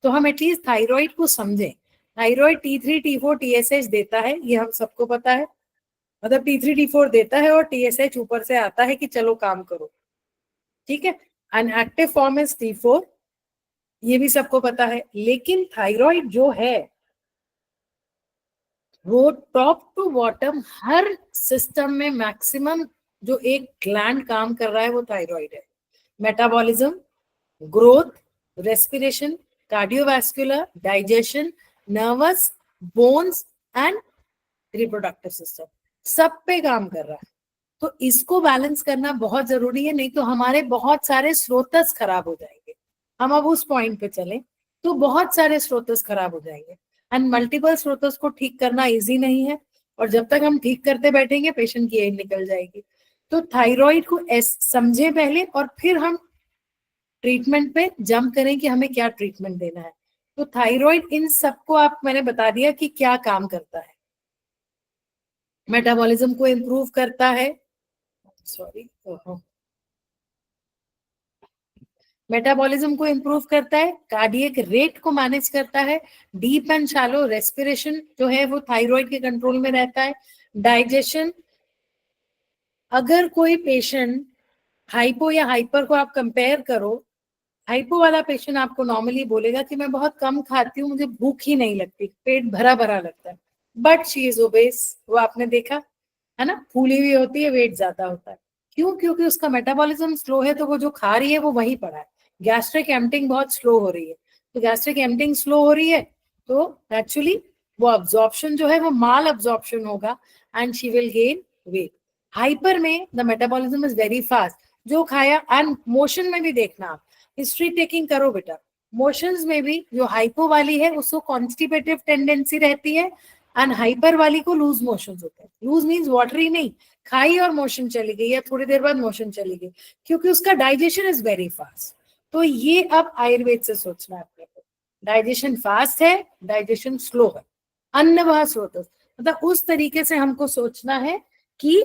तो हम एटलीस्ट थायराइड को समझें। थायराइड T3 T4 TSH देता है, ये हम सबको पता है, मतलब T3 T4 देता है और TSH ऊपर से आता है कि चलो काम करो, ठीक है। अनएक्टिव फॉर्म इज T4, ये भी सबको पता है। लेकिन थायराइड जो है वो टॉप टू बॉटम हर सिस्टम में मैक्सिमम जो एक ग्लैंड काम कर रहा है वो थायराइड है। Metabolism, growth, respiration, cardiovascular, digestion, nervous, bones and reproductive system, सब पे काम कर रहा है। तो इसको बैलेंस करना बहुत जरूरी है, नहीं तो हमारे बहुत सारे स्रोतस खराब हो जाएंगे। हम अब उस पॉइंट पे चलें तो बहुत सारे स्रोतस खराब हो जाएंगे, एंड मल्टीपल स्रोतस को ठीक करना इजी नहीं है, और जब तक हम ठीक करते बैठेंगे पेशेंट की एज निकल जाएगी। तो थायराइड को समझे पहले और फिर हम ट्रीटमेंट पे जंप करें कि हमें क्या ट्रीटमेंट देना है। तो थायराइड इन सबको आप मैंने बता दिया कि क्या काम करता है। मेटाबॉलिज्म को इम्प्रूव करता है, सॉरी, मेटाबॉलिज्म को इम्प्रूव करता है, कार्डियक रेट को मैनेज करता है, डीप एंड शैलो रेस्पिरेशन जो है वो थायराइड के कंट्रोल में रहता है, डाइजेशन। अगर कोई पेशेंट हाइपो या हाइपर को आप कंपेयर करो, हाइपो वाला पेशेंट आपको नॉर्मली बोलेगा कि मैं बहुत कम खाती हूँ, मुझे भूख ही नहीं लगती, पेट भरा भरा लगता है, बट शी इज ओबेस, वो आपने देखा है ना, फूली हुई होती है, वेट ज्यादा होता है। क्यों? क्योंकि उसका मेटाबॉलिज्म स्लो है, तो वो जो खा रही है वो वही पड़ा है। गैस्ट्रिक एम्प्टिंग बहुत स्लो हो रही है, तो गैस्ट्रिक एम्प्टिंग स्लो हो रही है तो एक्चुअली वो अब्जॉर्प्शन जो है वो माल अब्जॉर्प्शन होगा and she will gain weight. Hyper में the metabolism is very fast, जो खाया, एंड मोशन में भी देखना आप, हिस्ट्री टेकिंग करो बेटा, मोशंस में भी जो हाइपो वाली है उसको कॉन्स्टिपेटिव टेंडेंसी रहती है, एंड हाइपर वाली को लूज मोशन होते हैं। लूज मीन्स वाटरी नहीं, खाई और मोशन चली गई या थोड़ी देर बाद मोशन चली गई, क्योंकि उसका डाइजेशन इज वेरी फास्ट। तो ये अब आयुर्वेद से सोचना है अपने को, डाइजेशन फास्ट है, डाइजेशन स्लो है, अन्नवाह स्रोत, मतलब उस तरीके से हमको सोचना है कि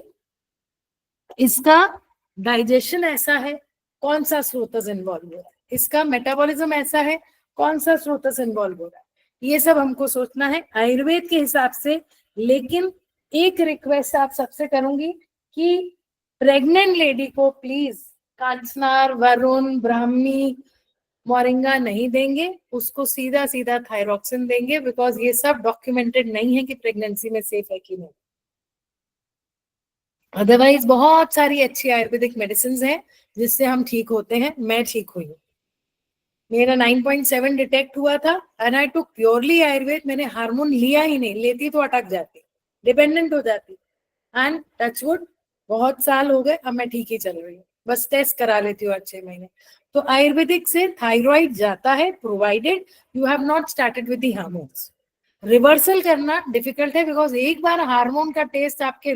इसका डाइजेशन ऐसा है, कौन सा स्रोतस इन्वॉल्व हो रहा है, इसका मेटाबॉलिज्म ऐसा है, कौन सा स्रोतस इन्वॉल्व हो रहा है, ये सब हमको सोचना है आयुर्वेद के हिसाब से। लेकिन एक रिक्वेस्ट आप सबसे करूंगी कि प्रेग्नेंट लेडी को प्लीज कांचनार, वरुण, ब्राह्मी, मोरिंगा नहीं देंगे, उसको सीधा सीधा थायरॉक्सिन देंगे, बिकॉज ये सब डॉक्यूमेंटेड नहीं है कि प्रेगनेंसी में सेफ है कि नहीं। अदरवाइज बहुत सारी अच्छी आयुर्वेदिक मेडिसिन हैं जिससे हम ठीक होते हैं। मैं ठीक हुई हूँ, मेरा 9.7 डिटेक्ट हुआ था and I took purely Ayurveda. मैंने हार्मोन लिया ही नहीं, लेती तो अटक जाती, डिपेंडेंट हो जाती, एंड टचवुड बहुत साल हो गए, अब मैं ठीक ही चल रही हूँ, बस टेस्ट करा लेती हूँ 6 महीने। तो आयुर्वेदिक से थायराइड जाता है, provided you have not started with the hormones. Reversal करना डिफिकल्ट है, बिकॉज एक बार हार्मोन का टेस्ट आपके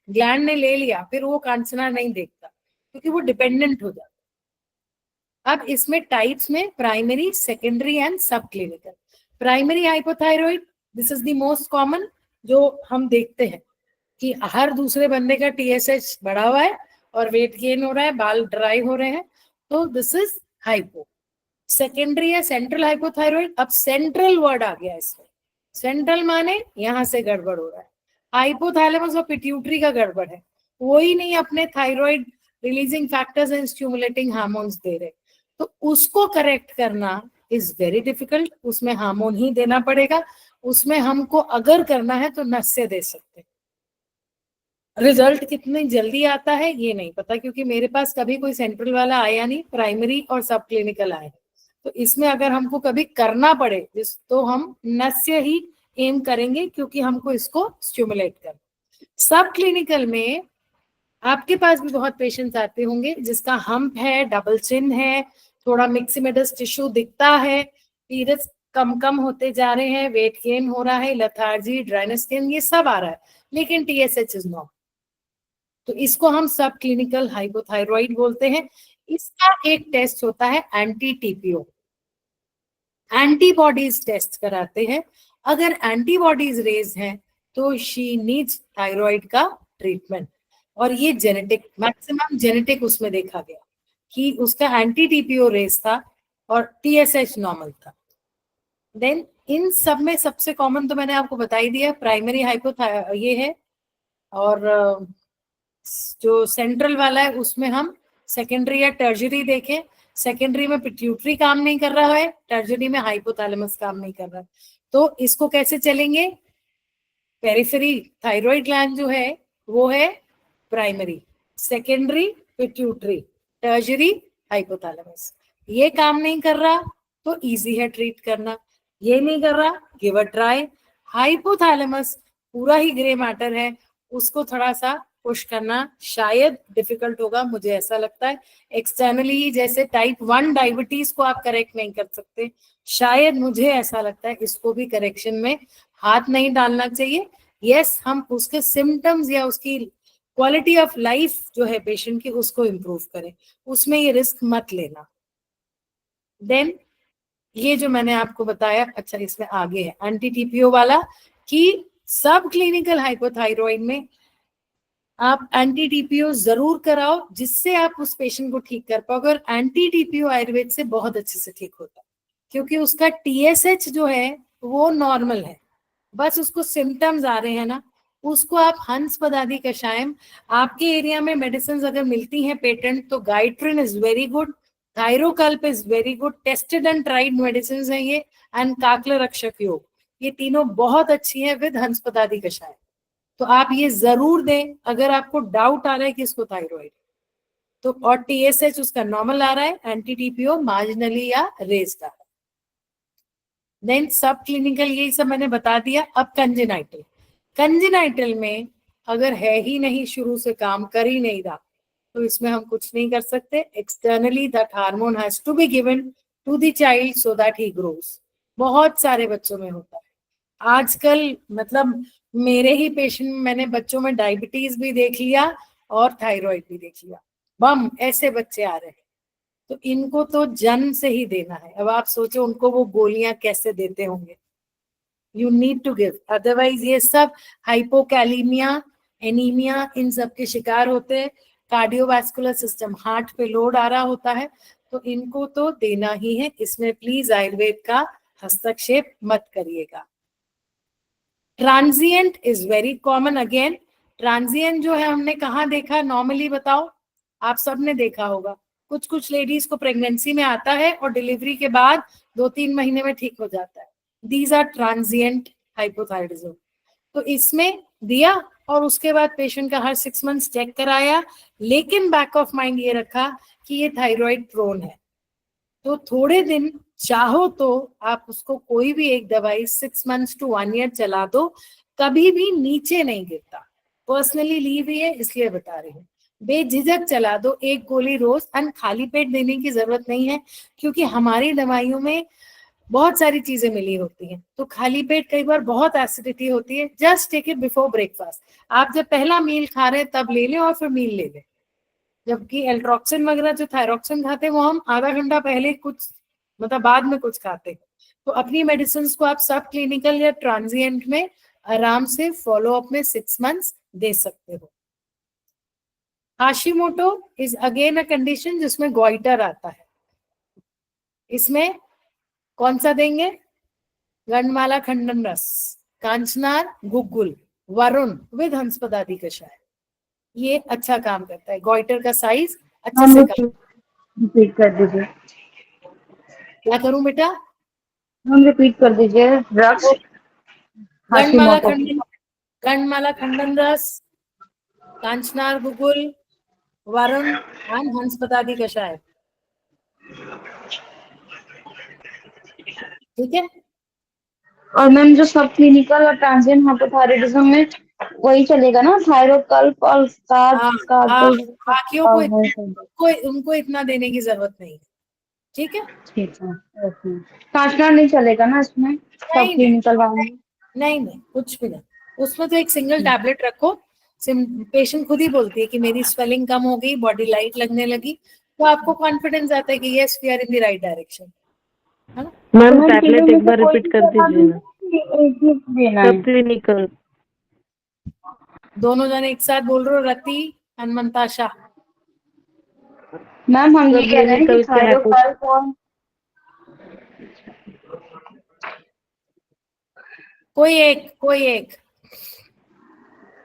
ग्लैंड ने ले लिया, फिर वो कांचना नहीं देखता, क्योंकि वो डिपेंडेंट हो जाता। अब इसमें टाइप्स में प्राइमरी, सेकेंडरी एंड सब clinical. Primary hypothyroid, this is the most common जो हम देखते हैं कि हर दूसरे बंदे का TSH बढ़ा हुआ है और वेट गेन हो रहा है, बाल ड्राई हो रहे हैं, तो दिस इज हाइपो। सेकेंडरी है सेंट्रल हाइपोथायराइड। अब सेंट्रल वर्ड आ गया इसमें, सेंट्रल माने यहां से गड़बड़ हो रहा है, हाइपोथैलेमस और पिट्यूटरी का गड़बड़ है, वही नहीं अपने thyroid releasing factors and stimulating hormones they रहे, तो उसको करेक्ट करना इज वेरी डिफिकल्ट। उसमें हार्मोन ही देना पड़ेगा। उसमें हमको अगर करना है तो नस से दे सकते हैं। रिजल्ट कितनी जल्दी आता है ये नहीं पता, क्योंकि मेरे पास कभी कोई सेंट्रल वाला आया नहीं, प्राइमरी और सब क्लिनिकल आए। तो इसमें अगर हमको कभी करना पड़े तो हम नस से ही एम करेंगे, क्योंकि हमको इसको स्टिमुलेट करना। सब क्लिनिकल में आपके पास भी बहुत पेशेंट्स आते होंगे जिसका हम्प है, डबल चिन है, थोड़ा मिक्सिमेडस टिश्यू दिखता है, पीरियड्स कम कम होते जा रहे हैं, वेट गेन हो रहा है, लेथार्जी, ड्राइनेस स्किन, ये सब आ रहा है, लेकिन TSH इज नॉट। तो इसको हम सब क्लिनिकल हाइपोथायरॉइड बोलते हैं। इसका एक टेस्ट होता है एंटी TPO, एंटीबॉडीज टेस्ट कराते हैं। अगर एंटीबॉडीज रेज हैं तो शी नीड्स थायराइड का ट्रीटमेंट, और ये जेनेटिक, मैक्सिमम जेनेटिक उसमें देखा गया कि उसका एंटी TPO रेज था और TSH नॉर्मल था। देन इन सब में सबसे कॉमन तो मैंने आपको बता ही दिया, प्राइमरी ये है, और जो सेंट्रल वाला है उसमें हम सेकेंडरी या टर्जरी देखें। सेकेंडरी में पिट्यूटरी काम नहीं कर रहा है, टर्जरी में हाइपोथैलेमस काम नहीं कर रहा है, तो इसको कैसे चलेंगे? पेरिफेरी थायराइड ग्लैंड जो है वो है प्राइमरी, सेकेंडरी पिट्यूटरी, टर्जरी हाइपोथैलेमस। ये काम नहीं कर रहा तो इजी है ट्रीट करना, ये नहीं कर रहा गिव अ ट्राई। हाइपोथैलेमस पूरा ही ग्रे मैटर है, उसको थोड़ा सा पुश करना शायद डिफिकल्ट होगा, मुझे ऐसा लगता है। एक्सटर्नली जैसे टाइप 1 डायबिटीज को आप करेक्ट नहीं कर सकते, शायद मुझे ऐसा लगता है इसको भी करेक्शन में हाथ नहीं डालना चाहिए। यस, हम उसके सिम्टम्स या उसकी क्वालिटी ऑफ लाइफ जो है पेशेंट की उसको इम्प्रूव करें, उसमें ये रिस्क मत लेना। देन ये जो मैंने आपको बताया, अच्छा इसमें आगे है एंटी TPO वाला, कि सब क्लिनिकल हाइपोथायरॉइड में आप एंटी TPO जरूर कराओ, जिससे आप उस पेशेंट को ठीक कर पाओगे। और एंटी TPO आयुर्वेद से बहुत अच्छे से ठीक होता है, क्योंकि उसका TSH जो है वो नॉर्मल है, बस उसको सिम्टम्स आ रहे हैं ना, उसको आप हंस पदादी कषायम, आपके एरिया में मेडिसिन अगर मिलती हैं पेटेंट तो गाइट्रिन इज वेरी गुड, थायरोकल्प is very good, tested and tried medicine है ये, एंड काकल रक्षक योग, ये तीनों बहुत अच्छी है विद हंस पदादी कषायम। तो आप ये जरूर दें अगर आपको डाउट आ रहा है कि इसको थायराइड तो, और TSH उसका नॉर्मल आ रहा है, एंटी TPO मार्जिनली या रेज्ड आ रहा है। देन सब क्लिनिकल यही सब मैंने बता दिया। अब कंजेनाइटल, कंजेनाइटल में अगर है ही नहीं, शुरू से काम कर ही नहीं रहा, तो इसमें हम कुछ नहीं कर सकते। Externally that hormone has to be given to the child so that he grows. बहुत सारे बच्चों में होता है आजकल, मतलब मेरे ही पेशेंट में मैंने बच्चों में डायबिटीज भी देख लिया और थायराइड भी देख लिया, बम ऐसे बच्चे आ रहे हैं। तो इनको तो जन्म से ही देना है। अब आप सोचो उनको वो गोलियां कैसे देते होंगे, you need to give, otherwise ये सब हाइपोकैलीमिया, एनीमिया, इन सब के शिकार होते हैं। कार्डियोवैस्कुलर सिस्टम, हार्ट पे लोड आ रहा होता है, तो इनको तो देना ही है। इसमें प्लीज आयुर्वेद का हस्तक्षेप मत करिएगा। Transient is very common again. Transient जो है हमने कहाँ देखा, नॉर्मली बताओ, आप सबने देखा होगा। कुछ कुछ लेडीज को प्रेगनेंसी में आता है और डिलीवरी के बाद 2-3 महीने में ठीक हो जाता है। These are transient hypothyroidism. तो इसमें दिया और उसके बाद पेशेंट का हर 6 मंथ्स चेक कराया, लेकिन बैक ऑफ माइंड ये रखा कि ये थायराइड प्रोन है। तो थोड़े दिन चाहो तो आप उसको कोई भी एक दवाई 6 मंथ्स टू 1 ईयर चला दो, कभी भी नीचे नहीं गिरता। पर्सनली ली हुई है इसलिए बता रही हूँ, बेझिझक चला दो, एक गोली रोज, एंड खाली पेट देने की जरूरत नहीं है, क्योंकि हमारी दवाइयों में बहुत सारी चीजें मिली होती हैं। तो खाली पेट कई बार बहुत एसिडिटी होती है, just take it before breakfast. आप जब पहला मील खा रहे हैं तब ले लें और फिर मील ले लें। जबकि एल्ट्रॉक्सिन वगैरह जो थायरॉक्सिन खाते हैं वो हम आधा घंटा पहले कुछ, मतलब बाद में कुछ खाते हैं। तो अपनी मेडिसिन को आप सब क्लिनिकल या ट्रांजिएंट में आराम से फॉलो अप में 6 मंथ्स दे सकते हो। Hashimoto is again a condition जिसमें गॉइटर आता है। इसमें कौन सा देंगे? गंडमाला खंडन रस, कांचनार, गुग्गुल, वरुण विद हंसपदादी कषाय। ये अच्छा काम करता है, गॉइटर का साइज अच्छे मैम से कम। रिपीट कर दीजिए। क्या करूं बेटा? मैम रिपीट कर दीजिए। ड्रग्स गंडमाला हाशिमोटो। खंडन, गंडमाला खंडन रस, कांचनार गुगुल, वरुण एंड हंसपतादी कषाय। ठीक है। और मैम जो सब क्लिनिकल और ट्रांजिएंट हाइपोथायराइडिज्म में वही चलेगा ना, थायरोकल्प और हाँ, बाकियों को उनको इतना देने की जरूरत नहीं है। ठीक है। ठीक है, ओके। कांचनार नहीं चलेगा ना इसमें, सब नहीं क्लिनिकल वाले में? नहीं, कुछ भी नहीं। उसमें तो एक सिंगल टैबलेट रखो। पेशेंट खुद ही बोलती है कि मेरी स्वेलिंग कम हो गई, बॉडी लाइट लगने लगी, तो आपको कॉन्फिडेंस आता है कि yes we are in the right direction, है ना। मैम तो टैबलेट तीनों में एक से बार कोई रिपीट भी कर बता दीजिए ना। दूंगी कि एक ही देना सब है? क्लिनिकल। दोनों जने एक साथ बोल रहे हो, रति हनुमंताशा। मैम हम ये सब कह रहे हैं कि क्लिनिकल के हाइपो थायरोकल्प और कोई एक।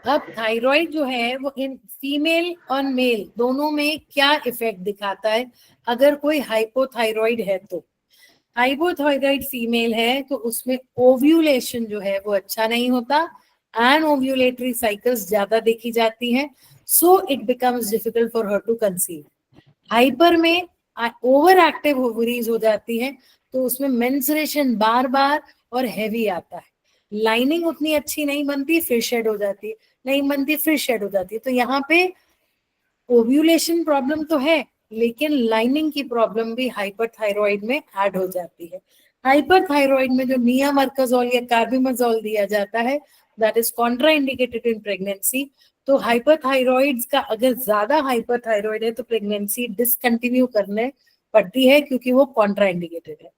अब थायराइड जो है वो इन फीमेल और मेल दोनों में क्या इफेक्ट दिखाता है? अगर कोई हाइपोथायराइड है तो हाइपोथायराइड फीमेल है तो उसमें ओव्यूलेशन जो है वो अच्छा नहीं होता, एंड ओव्यूलेटरी साइकिल्स ज्यादा देखी जाती हैं, so it becomes difficult for her to conceive. Hyper में ओवर एक्टिव ओवरीज हो जाती हैं, तो उसमें मेंस्ट्रुएशन बार बार और हैवी आता है, लाइनिंग उतनी अच्छी नहीं बनती, फिर शेड हो जाती है, नहीं बनती फिर शेड हो जाती है। तो यहाँ पे ओव्यूलेशन प्रॉब्लम तो है, लेकिन लाइनिंग की प्रॉब्लम भी हाइपरथायरॉइड में ऐड हो जाती है। हाइपरथायरॉइड में जो नियामर्काजोल या कार्बिमाजोल दिया जाता है, that is contraindicated in pregnancy. तो हाइपरथायरॉइड्स का अगर ज्यादा हाइपरथायरॉइड है तो प्रेगनेंसी डिसकंटिन्यू करने पड़ती है, क्योंकि वो कॉन्ट्राइंडिकेटेड है।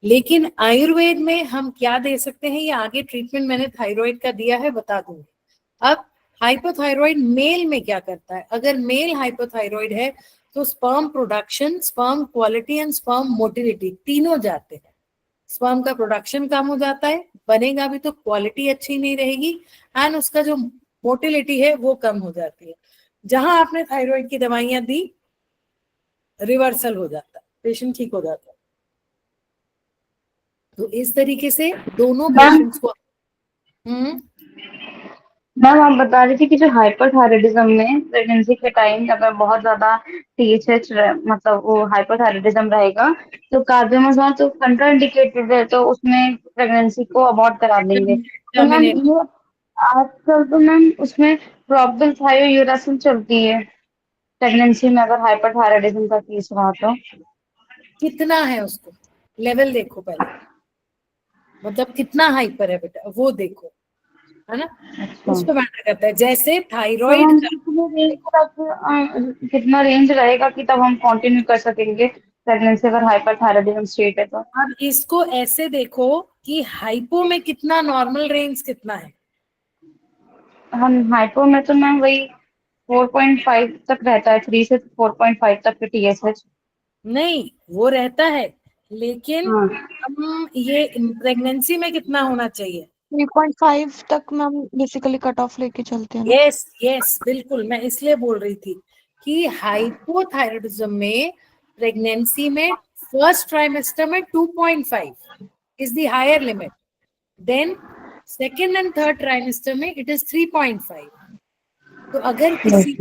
लेकिन आयुर्वेद में हम क्या दे सकते हैं, ये आगे ट्रीटमेंट मैंने थायराइड का दिया है, बता दूंगी। अब हाइपोथायराइड मेल में क्या करता है? अगर मेल हाइपोथायराइड है तो sperm production, sperm quality and sperm motility तीनों जाते हैं। स्पर्म का प्रोडक्शन कम हो जाता है, बनेगा भी तो क्वालिटी अच्छी नहीं रहेगी, एंड उसका जो मोटिलिटी है वो कम हो जाती है। जहां आपने थायराइड की दवाइयां दी, रिवर्सल हो जाता है, पेशेंट ठीक हो जाता है। तो इस तरीके से दोनों पेशेंट्स को मैम आप बता रही थी कि जो हाइपरथायराइडिज्म में प्रेगनेंसी के टाइम अगर बहुत ज्यादा टीएसएच मतलब वो हाइपरथायराइडिज्म रहेगा तो कार्बिमाजोल तो कंट्राइंडिकेटेड है, तो उसमें प्रेगनेंसी को अबॉर्ट करा देंगे। तो मैम टर्मिनेट। ये आजकल तो मैम उसमें प्रॉक्टल थायोयूरासिल चलती है प्रेगनेंसी में, अगर हाइपरथायराइडिज्म का केस रहा तो। कितना है उसको लेवल देखो पहले, मतलब कितना हाइपर है बेटा वो देखो, है ना। अच्छा, उस पर मैटर करता है। जैसे तो थायराइड हम का कितना रेंज रहेगा कि तब हम कंटिन्यू कर सकेंगे प्रेगनेंसी अगर हाइपरथायराइडिज्म स्टेट है तो? अब इसको ऐसे देखो कि हाइपो में कितना, नॉर्मल रेंज कितना है। हम हाइपो में तो मैम वही 4.5 तक रहता है, 3 से 4.5 तक के टीएसएच। नहीं वो रहता है, लेकिन हाँ, हम ये प्रेगनेंसी में कितना होना चाहिए? 3.5 तक मैम बेसिकली कट ऑफ लेके चलते हैं ना। यस यस बिल्कुल, मैं इसलिए बोल रही थी कि हाइपोथायराइडिज्म में प्रेगनेंसी में फर्स्ट ट्राइमेस्टर में 2.5 is the higher limit, then second and third trimester में इट इज 3.5। तो अगर किसी,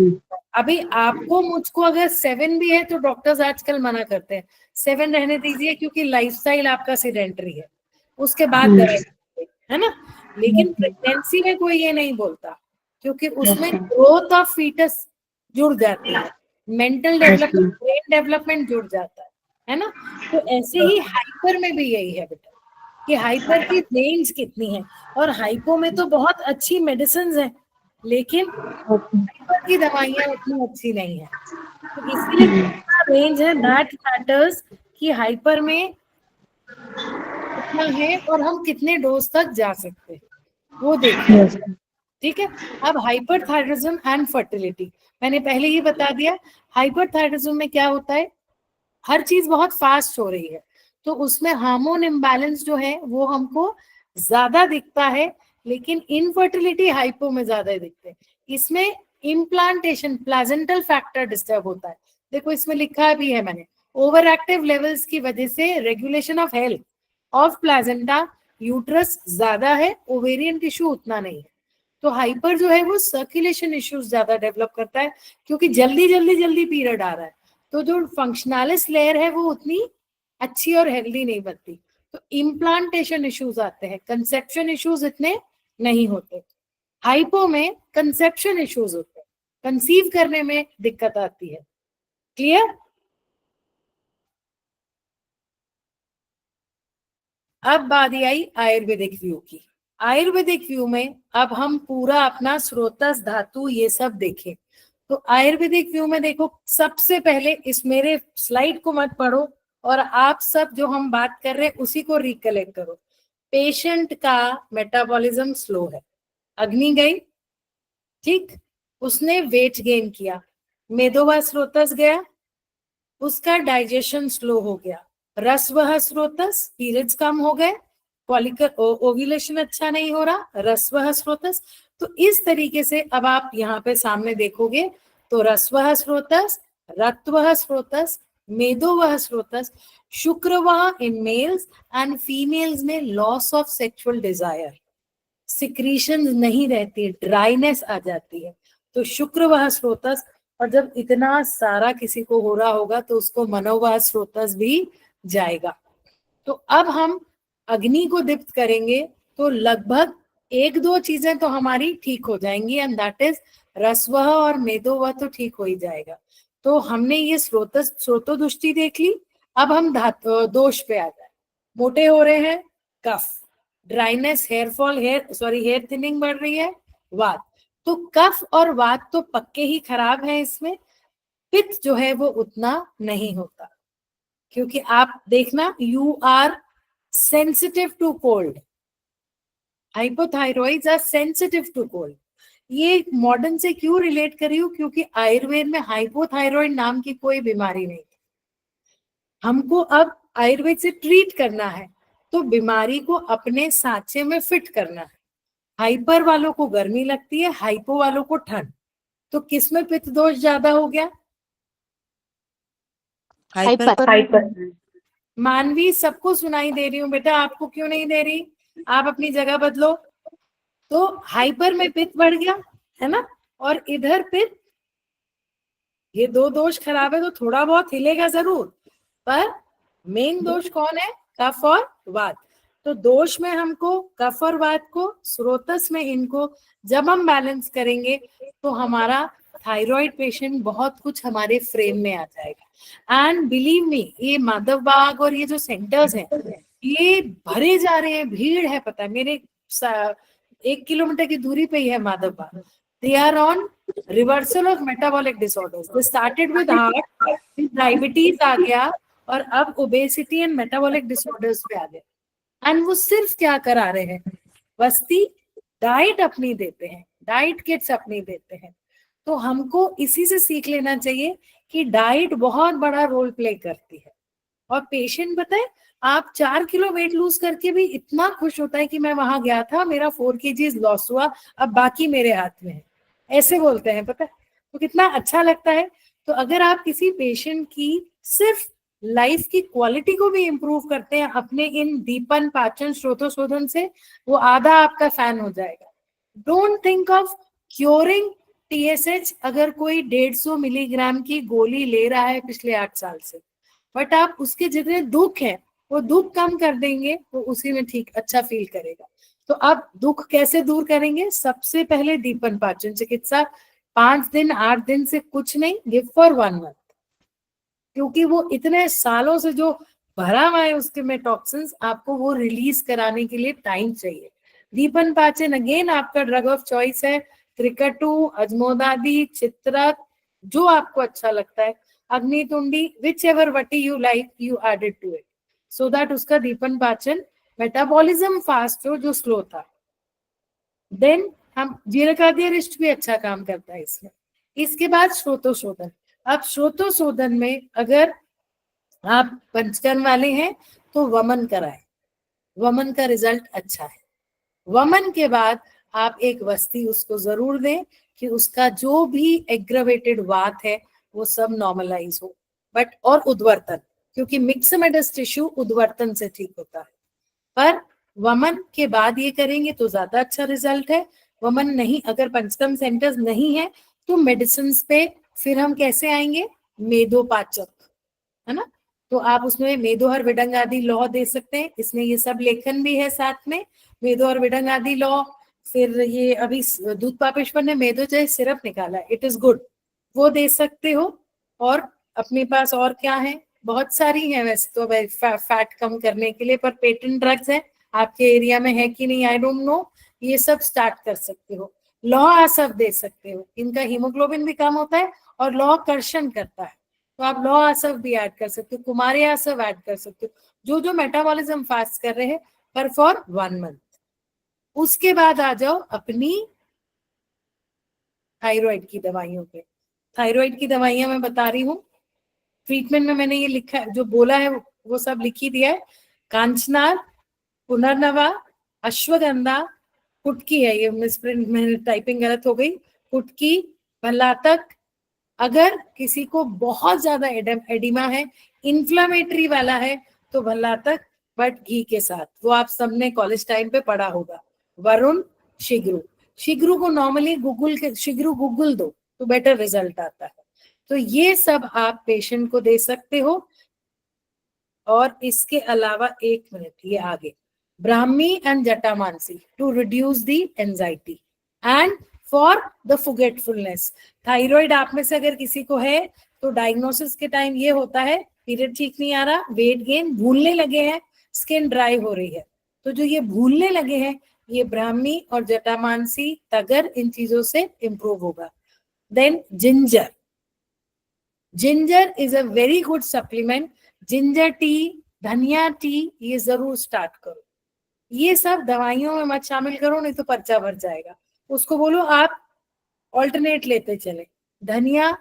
अभी आपको मुझको अगर 7 भी है तो डॉक्टर्स आजकल मना करते हैं 7 रहने दीजिए, क्योंकि लाइफस्टाइल आपका सीडेंटरी है, उसके बाद दवाई, है ना। लेकिन प्रेगनेंसी में कोई ये नहीं बोलता, क्योंकि उसमें ग्रोथ ऑफ फीटस जुड़ जाती है, मेंटल डेवलपमेंट, ब्रेन डेवलपमेंट जुड़ जाता है ना। तो ऐसे ही हाइपर में भी यही है बेटा, कि हाइपर की रेंज कितनी है, और हाइपो में तो बहुत अच्छी मेडिसिन है, लेकिन हाइपर की दवाइयां उतनी अच्छी नहीं है। तो इसलिए कितना रेंज है दैट मैटर्स, कि हाइपर में कितना है और हम कितने डोज तक जा सकते हैं वो देखना है। ठीक है। अब हाइपरथायराइडिज्म एंड फर्टिलिटी मैंने पहले ही बता दिया। हाइपरथायराइडिज्म में क्या होता है, हर चीज बहुत फास्ट हो रही है, तो उसमें हार्मोन इम्बैलेंस जो है वो हमको ज्यादा दिखता है, लेकिन इनफर्टिलिटी हाइपो में ज्यादा दिखते हैं। इसमें इम्प्लांटेशन प्लाजेंटल फैक्टर डिस्टर्ब होता है। देखो इसमें लिखा भी है मैंने, ओवर एक्टिव लेवल्स की वजह से regulation of health of placenta, uterus ज्यादा है, ओवेरियन टिश्यू उतना नहीं है। तो हाइपर जो है वो सर्कुलेशन इश्यूज ज्यादा डेवलप करता है, क्योंकि जल्दी जल्दी जल्दी पीरियड आ रहा है, तो जो फंक्शनलिस लेयर है वो उतनी अच्छी और हेल्दी नहीं बनती, तो इम्प्लांटेशन इश्यूज आते हैं, कंसेप्शन इश्यूज इतने नहीं होते। हाइपो में कंसेप्शन इश्यूज होते हैं, कंसीव करने में दिक्कत आती है। क्लियर? अब बारी आई आयुर्वेदिक व्यू की। आयुर्वेदिक व्यू में अब हम पूरा अपना स्रोतस धातु ये सब देखें। तो आयुर्वेदिक व्यू में देखो, सबसे पहले इस मेरे स्लाइड को मत पढ़ो और आप सब जो हम बात कर रहे हैं उसी को रिकलेक्ट करो। पेशेंट का मेटाबॉलिज्म स्लो है, अग्नि गई, ठीक, उसने वेट गेन किया, मेदोवा स्रोतस गया, उसका डाइजेशन स्लो हो गया, रसवह स्रोतस, पीरियड्स कम हो गए, फॉलिकल ओव्यूलेशन अच्छा नहीं हो रहा, रसवह स्रोतस। तो इस तरीके से अब आप यहाँ पे सामने देखोगे तो रसवह स्रोतस, रत्वह स्रोतस, मेदोवह स्रोतस, शुक्रवह इन मेल्स एंड फीमेल्स में loss of sexual desire, secretion नहीं रहती, ड्राइनेस आ जाती है, तो शुक्रवाह स्रोतस। और जब इतना सारा किसी को हो रहा होगा तो उसको मनोवाह स्रोतस भी जाएगा। तो अब हम अग्नि को दीप्त करेंगे तो लगभग एक दो चीजें तो हमारी ठीक हो जाएंगी, एंड दैट इज रसवह और मेदोवह तो ठीक हो ही जाएगा। तो हमने ये स्रोतो दृष्टि देख ली। अब हम दोष पे आ जाए। मोटे हो रहे हैं, cough, dryness, hair fall, hair thinning बढ़ रही है, वात। तो कफ और वात तो पक्के ही खराब है। इसमें पित्त जो है वो उतना नहीं होता, क्योंकि आप देखना, you are sensitive to cold, hypothyroids are sensitive to cold. ये मॉडर्न से क्यों रिलेट कर रही हूँ, क्योंकि आयुर्वेद में हाइपोथायरॉइड नाम की कोई बीमारी नहीं थी। हमको अब आयुर्वेद से ट्रीट करना है तो बीमारी को अपने सांचे में फिट करना है। हाइपर वालों को गर्मी लगती है, हाइपो वालों को ठंड। तो किसमें पित्त दोष ज्यादा हो गया? हाइपर। मानवी, सबको सुनाई दे रही हूँ बेटा, आपको क्यों नहीं दे रही? आप अपनी जगह बदलो। तो हाइपर में पित्त बढ़ गया है ना, और इधर पित्त, ये दो दोष खराब है तो थोड़ा बहुत हिलेगा जरूर, पर मेन दोष कौन है? कफ और वात। तो दोष में हमको कफ और वात को, स्रोतस में इनको जब हम बैलेंस करेंगे तो हमारा थायराइड पेशेंट बहुत कुछ हमारे फ्रेम में आ जाएगा। एंड बिलीव मी, ये माधव बाग और ये जो सेंटर्स हैं ये भरे जा रहे हैं, भीड़ है। पता है, मेरे 1 किलोमीटर की दूरी पे ही है Madhav Baug. They are on reversal of metabolic disorders. They started with heart, diabetes आ गया और अब ओबेसिटी एंड मेटाबॉलिक डिसऑर्डर्स पे आ गए। एंड वो सिर्फ क्या करा रहे हैं? वस्ती डाइट अपनी देते हैं, डाइट किट्स अपनी देते हैं। तो हमको इसी से सीख लेना चाहिए कि डाइट बहुत बड़ा रोल प्ले करती है। और पेशेंट बताए, आप 4 किलो वेट लूज करके भी इतना खुश होता है कि मैं वहां गया था, मेरा 4 kg लॉस हुआ, अब बाकी मेरे हाथ में है, ऐसे बोलते हैं। पता है तो कितना अच्छा लगता है। तो अगर आप किसी पेशेंट की सिर्फ लाइफ की क्वालिटी को भी इंप्रूव करते हैं अपने इन दीपन पाचन स्रोतोशोधन से, वो आधा आपका फैन हो जाएगा। Don't think of curing TSH अगर कोई 150 मिलीग्राम की गोली ले रहा है पिछले 8 साल से, बट आप उसके जितने दुख है वो दुख कम कर देंगे, वो उसी में ठीक अच्छा फील करेगा। तो अब दुख कैसे दूर करेंगे? सबसे पहले दीपन पाचन चिकित्सा 5 दिन 8 दिन से कुछ नहीं, गिव फॉर 1 मंथ, क्योंकि वो इतने सालों से जो भरा हुआ है उसके में टॉक्सिन्स, आपको वो रिलीज कराने के लिए टाइम चाहिए। दीपन पाचन अगेन आपका ड्रग ऑफ चॉइस है। त्रिकटु, अजमोदादी, चित्रक, जो आपको अच्छा लगता है, अग्नितुंडी, विच एवर वटी you like you added to it, so that उसका दीपन पाचन मेटाबॉलिज्म फास्ट हो जो स्लो था। देन हम जीरकादियरिष्ट भी अच्छा काम करता है इसमें। इसके बाद श्रोतोशोधन। अब श्रोतोशोधन में अगर आप पंचकर्म वाले हैं तो वमन कराएं, वमन का रिजल्ट अच्छा है। वमन के बाद आप एक वस्ती उसको जरूर दें कि उसका जो भी एग्रावेटेड वात है वो सब नॉर्मलाइज हो। बट और उद्वर्तन, क्योंकि मिक्समेडस टिश्यू उद्वर्तन से ठीक होता है, पर वमन के बाद ये करेंगे तो ज्यादा अच्छा रिजल्ट है। वमन नहीं, अगर पंचकर्म सेंटर्स नहीं है तो मेडिसिन पे फिर हम कैसे आएंगे, मेदोपाचक, है ना। तो आप उसमें मेदोहर विडंग आदि लॉ दे सकते हैं, इसमें ये सब लेखन भी है साथ में, मेदोहर विडंग आदि लॉ। फिर ये अभी दूध पापेश्वर ने मेदोजय सिरप निकाला, इट इज गुड, वो दे सकते हो। और अपने पास और क्या है, बहुत सारी है वैसे तो फैट कम करने के लिए, पर पेटेंट ड्रग्स है, आपके एरिया में है कि नहीं आई डोंट नो, ये सब स्टार्ट कर सकते हो। लौ आसव दे सकते हो, इनका हीमोग्लोबिन भी कम होता है और लौ कर्षण करता है, तो आप लौ आसव भी ऐड कर सकते हो, कुमारी आसव ऐड कर सकते हो, जो जो मेटाबॉलिज्म फास्ट कर रहे हैं, पर फॉर 1 मंथ। उसके बाद आ जाओ अपनी थायराइड की दवाइयों पे। थायराइड की दवाइयां मैं बता रही हूँ, ट्रीटमेंट में मैंने ये लिखा, जो बोला है वो सब लिख ही दिया है। कांचनार, पुनर्नवा, अश्वगंधा, कुटकी है, ये मिसप्रिंट, मैंने टाइपिंग गलत हो गई, कुटकी, भलातक। अगर किसी को बहुत ज्यादा एडिमा है, इन्फ्लामेटरी वाला है, तो भलातक बट घी के साथ, वो आप सबने कॉलेज टाइम पे पढ़ा होगा। वरुण, शिग्रू, शिग्रू को नॉर्मली शिग्रू गूगल दो तो बेटर रिजल्ट आता है। तो ये सब आप पेशेंट को दे सकते हो। और इसके अलावा 1 मिनट, ये आगे ब्राह्मी एंड जटामानसी to reduce the anxiety and for the forgetfulness. Thyroid आप में से अगर किसी को है तो डायग्नोसिस के टाइम ये होता है, पीरियड ठीक नहीं आ रहा, वेट गेन, भूलने लगे हैं, स्किन ड्राई हो रही है, तो जो ये भूलने लगे हैं, ये ब्राह्मी और जटामानसी, तगर, इन चीजों से इंप्रूव होगा। Then ginger, ginger is a very good supplement. Ginger tea, धनिया टी, ये जरूर स्टार्ट करो। ये सब दवाइयों में मत शामिल करो, नहीं तो पर्चा भर जाएगा। उसको बोलो आप ऑल्टरनेट लेते चले। धनिया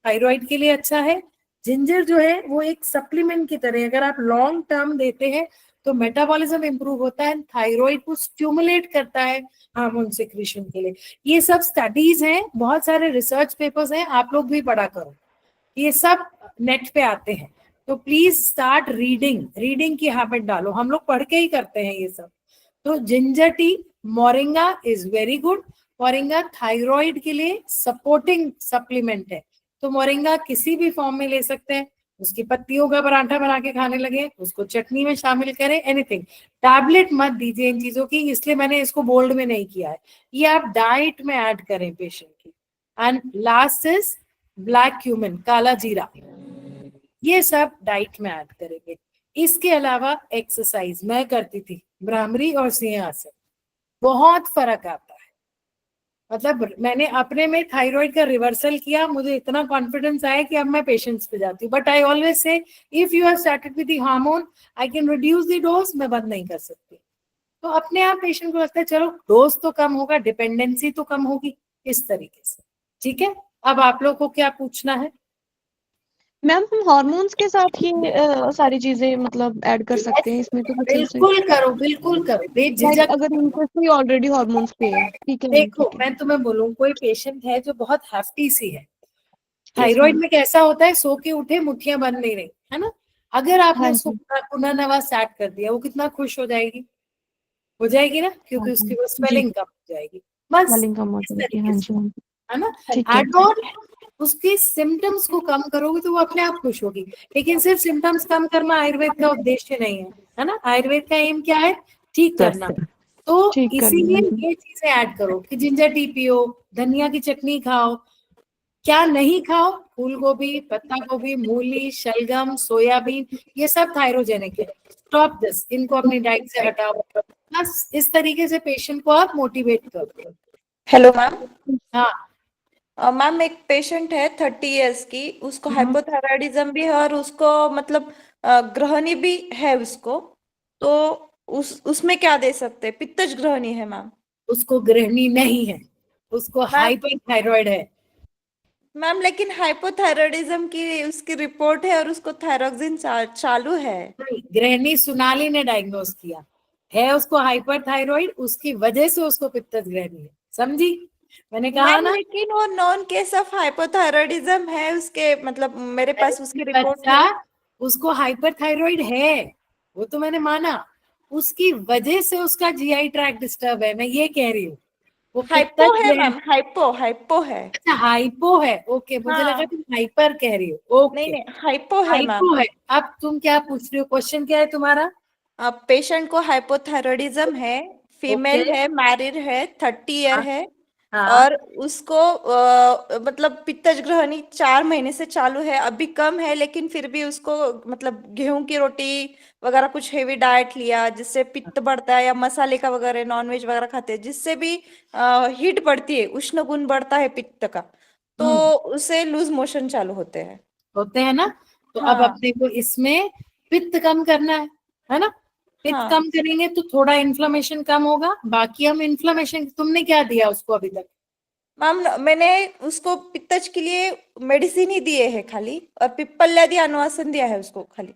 थायराइड के लिए अच्छा है, जिंजर जो है वो एक सप्लीमेंट की तरह, अगर आप लॉन्ग टर्म देते हैं तो मेटाबॉलिज्म इंप्रूव होता है, थायराइड को स्टिमुलेट करता है हार्मोन सिक्रीशन के लिए। ये सब स्टडीज हैं, बहुत सारे रिसर्च पेपर्स हैं, आप लोग भी पढ़ा करो, ये सब नेट पे आते हैं। तो प्लीज स्टार्ट रीडिंग, रीडिंग की हैबिट डालो, हम लोग पढ़ के ही करते हैं ये सब। तो ginger tea, moringa is very good. Moringa thyroid के लिए सपोर्टिंग सप्लीमेंट है, तो मोरिंगा किसी भी फॉर्म में ले सकते हैं, उसकी पत्तियों का पराठा बना के खाने लगे, उसको चटनी में शामिल करें, एनीथिंग। टैबलेट मत दीजिए इन चीजों की, इसलिए मैंने इसको बोल्ड में नहीं किया है, ये आप डाइट में ऐड करें पेशेंट की। And last is black cumin, काला जीरा, ये सब डाइट में ऐड करेंगे। इसके अलावा एक्सरसाइज मैं करती थी, भ्रामरी और सिंहासन, बहुत फर्क आता है। मतलब मैंने अपने में थायराइड का रिवर्सल किया, मुझे इतना कॉन्फिडेंस आया कि अब मैं पेशेंट्स पे जाती हूँ। But I always say if you have started with the hormone, I can reduce the dose, मैं बंद नहीं कर सकती। तो अपने आप पेशेंट को लगता है चलो डोज तो कम होगा, डिपेंडेंसी तो कम होगी, इस तरीके से। ठीक है, अब आप लोग को क्या पूछना है? मैम हम हार्मोन्स के साथ ही सारी चीजें मतलब ऐड कर सकते हैं इसमें, तो कुछ ऐसे बिल्कुल करो, बिल्कुल करो, like, बेझिझक। अगर उनको कोई ऑलरेडी हार्मोन्स पे है, ठीक है मैम, देखो ठीक है। मैं तुम्हें बोलूं, कोई पेशेंट है जो बहुत हैफ्टी सी है, Yes, थायराइड मैम। में कैसा होता है, सो के उठे मुट्ठियां बन नहीं रही, है ना। अगर आपने हाँ उसको जी, पुनर्नवा स्टार्ट कर दिया, वो कितना खुश हो जाएगी ना, हाँ क्योंकि उसकी जी, वो जी, स्वेलिंग कम हो जाएगी, बस स्वेलिंग कम हो इस जाएगी, तरीके हाँ से, जी, हाँ जी, है ना। ठीक है। एड ऑन उसके सिम्टम्स को कम करोगे तो वो अपने आप खुश होगी। लेकिन सिर्फ सिम्टम्स कम करना आयुर्वेद का उद्देश्य नहीं है ना। आयुर्वेद का एम क्या है, ठीक करना। तो ठीक करना इसीलिए है। ये चीजें ऐड करो कि जिंजर टी पियो, धनिया की चटनी खाओ, क्या नहीं खाओ, फूल गोभी, पत्ता गोभी, मूली, शलगम, सोयाबीन, ये सब थायरोजेनिक है, स्टॉप दिस, इनको अपनी डाइट से हटाओ। बस इस तरीके से पेशेंट को आप मोटिवेट करो। Hello ma'am. हाँ, मैम एक पेशेंट है 30 इयर्स की, उसको हाइपोथायराइडिज्म भी है और उसको मतलब ग्रहणी भी है उसको, तो उसमें क्या दे सकते हैं? पित्तज ग्रहणी है मैम। उसको गृहिणी नहीं है, उसको मैम हाइपरथायरॉइड है। मैम लेकिन हाइपोथायराइडिज्म की उसकी रिपोर्ट है और उसको थायरोक्सिन चालू है। गृहिणी सोनाली ने डायग्नोस किया, है उसको हाइपरथायरॉइड, उसकी वजह से उसको पित्तजग्रहणी है, समझी? मैंने कहा मैम ना, लेकिन वो नॉन केस ऑफ हाइपोथायरॉयडिज्म है उसके, मतलब मेरे पास उसकी रिपोर्ट बच्चा है। उसको हाइपरथायरॉइड है, वो तो मैंने माना, उसकी वजह से उसका जीआई ट्रैक डिस्टर्ब है, मैं ये कह रही हूँ। वो हाइपो है पित्तजग्रहणी, मैम, हाइपो हाइपो है। अच्छा हाइपो है, ओके, मुझे लगा हाँ तुम हाइपर कह रही हो, नहीं ओके। नहीं, हाइपो है मैम। हाइपो है। अब तुम क्या पूछ रही हो, क्वेश्चन क्या है तुम्हारा? अब पेशेंट को हाइपोथायरॉयडिज्म है, ओके, फीमेल है, मैरिड है, 30 ईयर हाँ है, हाँ, और उसको मतलब पित्तजग्रहणी 4 महीने से चालू है, अभी कम है लेकिन फिर भी उसको मतलब गेहूं की रोटी वगैरह कुछ हेवी डाइट लिया जिससे पित्त बढ़ता है, या मसाले का वगैरह नॉनवेज वगैरह खाते हैं जिससे भी हीट बढ़ती है, उष्ण गुण बढ़ता है पित्त का, तो हम्म, उसे लूज मोशन चालू होते हैं। होते हैं ना। तो अब हाँ अपने को इसमें पित्त कम करना है ना? पित्त हाँ कम करेंगे तो थोड़ा इन्फ्लेमेशन कम होगा, बाकी हम इन्फ्लेमेशन, तुमने क्या दिया उसको अभी तक? मैम मैंने उसको पित्तज के लिए मेडिसिन ही दिए है खाली, और पिप्पल्यादि अनुवासन दिया है उसको खाली।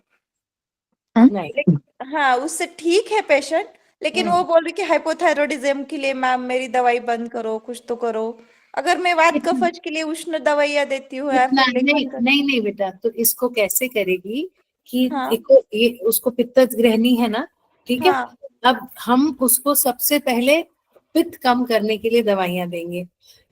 नहीं। हाँ उससे ठीक है पेशेंट, लेकिन वो बोल रही कि हाइपोथायरॉयडिज्म के लिए मैम मेरी दवाई बंद करो, कुछ तो करो। अगर मैं वात इतना कफज के लिए उष्ण दवाइयाँ देती हूँ या इतना फिर नहीं, लेखन कर। नहीं नहीं बेटा, तो इसको कैसे करेगी कि हाँ देखो, ये उसको पित्तजग्रहणी है ना, ठीक है। हाँ अब हम उसको सबसे पहले पित्त कम करने के लिए दवाइयां देंगे,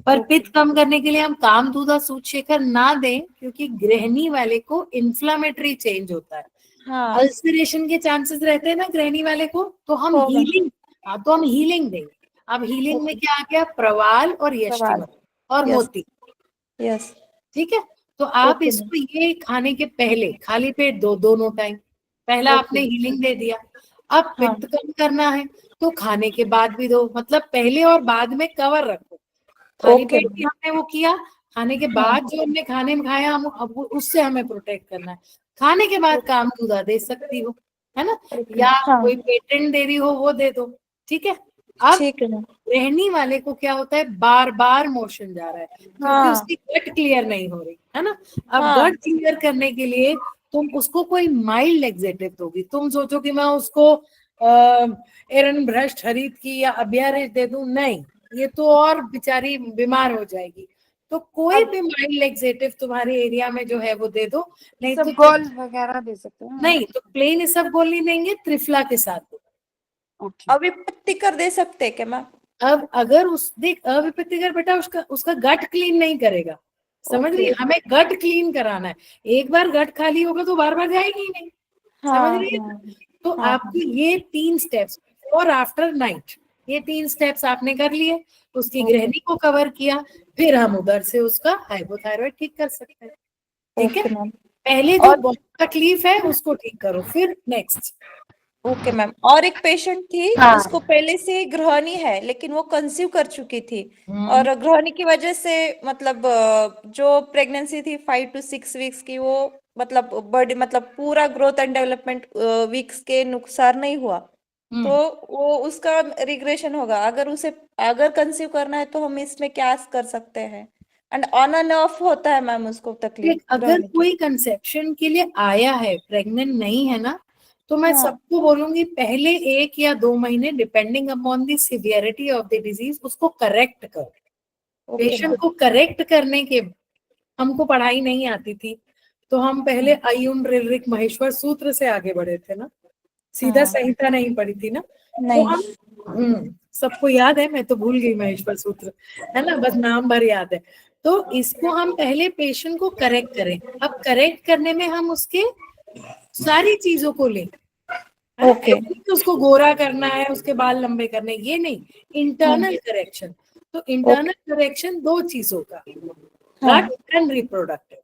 पर ओके। पित्त कम करने के लिए हम कामधुदा सूतशेखर ना दें, क्योंकि गृहिणी वाले को इन्फ्लामेटरी चेंज होता है, हाँ अल्सरेशन के चांसेस रहते हैं ना गृहिणी वाले को, तो हम होगा। हीलिंग, हाँ तो हम हीलिंग देंगे। अब हीलिंग में ओके। क्या आ गया, प्रवाल और सवाल। यष्टिमत और यस मोती, यस। ठीक है। तो आप ओके मैम। इसको ये खाने के पहले खाली पेट दो, दोनों टाइम, पहला आपने ओके। हीलिंग दे दिया, अब हाँ पित्त कम करना है तो खाने के बाद भी दो, मतलब पहले और बाद में कवर रखो। खाली ओके पेट भी मैम। हमने वो किया, खाने के हाँ बाद जो हमने खाने में खाया हम अब उससे हमें प्रोटेक्ट करना है। खाने के बाद काम दूधा दे सकती हो, है ना, ओके। या हाँ कोई पेटेंट दे रही हो वो दे दो, ठीक है। अब ठीक है मैम। रहनी वाले को क्या होता है, बार बार मोशन जा रहा है क्योंकि हाँ उसकी गट क्लियर नहीं हो रही है ना। अब हाँ गट क्लियर करने के लिए तुम उसको कोई माइल्ड लेक्सेटिव दोगी, तुम सोचो कि मैं उसको एरन भ्रष्ट खरीद की या अभ्यारेज दे दूं, नहीं, ये तो और बेचारी बीमार हो जाएगी। तो कोई अब भी माइल्ड लेक्सेटिव तुम्हारे एरिया में जो है वो दे दो, नहीं सब तो गोल वगैरह दे सकते हैं। नहीं तो प्लेन इसबगोल नहीं देंगे, त्रिफला के साथ दो। ओके। अभी पत्ती कर दे सकते हैं क्या मैम? अब अगर उस देख अविपत्तिकर बेटा उसका उसका गट क्लीन नहीं करेगा, समझ रही ओके। है? हमें गट क्लीन कराना है, एक बार गट खाली होगा तो बार बार जाएगी ही नहीं, समझ हाँ रही है? हाँ तो हाँ आपको ये 3 स्टेप्स, और आफ्टर नाइट, ये 3 स्टेप्स आपने कर लिए, उसकी ओके। गृहिणी को कवर किया, फिर हम उधर से उसका हाइपोथायरॉइड ठीक कर सकते हैं, ठीक है। Okay ma'am. पहले जो और बहुत तकलीफ है उसको ठीक करो, फिर नेक्स्ट। ओके मैम, और एक पेशेंट थी हाँ उसको पहले से ही गृहिणी है लेकिन वो कंसीव कर चुकी थी, हम्म और गृहिणी की वजह से मतलब जो प्रेगनेंसी थी 5 to 6 वीक्स की, वो मतलब बड़ी मतलब पूरा ग्रोथ एंड डेवलपमेंट वीक्स के नुकसान नहीं हुआ, तो हम्म वो उसका रिग्रेशन होगा। अगर उसे अगर कंसीव करना है तो हम इसमें क्या कर सकते हैं? एंड ऑन एंड ऑफ होता है मैम उसको तकलीफ देख, अगर गृहिणी की। कोई कंसेप्शन के लिए आया है, प्रेग्नेंट नहीं है ना, तो मैं हाँ सबको बोलूंगी पहले 1 या 2 महीने depending upon the severity of the disease उसको करेक्ट करो। Okay patient ma'am. को करेक्ट करने के, हमको पढ़ाई नहीं आती थी तो हम पहले अयुन रिलरिक महेश्वर सूत्र से आगे बढ़े थे ना, सीधा हाँ संहिता नहीं पढ़ी थी ना। तो नहीं। हम सबको याद है, मैं तो भूल गई महेश्वर सूत्र, है ना, बस नाम भर याद है। तो इसको हम पहले पेशेंट को करेक्ट करें, अब करेक्ट करने में हम उसके सारी चीजों को लें, है ना, ओके। ऐसे नहीं कि उसको गोरा करना है, उसके बाल लंबे करने, ये नहीं, इंटरनल करेक्शन। तो इंटरनल ओके। करेक्शन 2 चीजों का, हाँ गट एंड रिप्रोडक्टिव,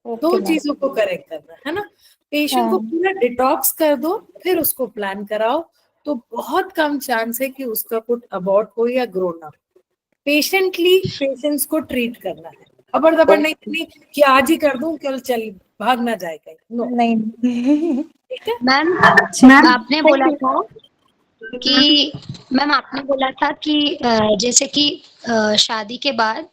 ओके 2 चीजों को करेक्ट करना है ना। पेशेंट को हाँ पूरा डिटॉक्स कर दो, फिर उसको प्लान कराओ, तो बहुत कम चांस है कि उसका कुछ अबॉर्ट हो या ग्रो ना हो। पेशेंटली पेशेंट्स को ट्रीट करना है, अबर दबर नहीं करनी कि आज ही कर दूं कल चल भाग ना जाए कहीं, नो, नहीं। ठीक है। मैम आपने बोला था कि मैम आपने बोला था कि जैसे कि शादी के बाद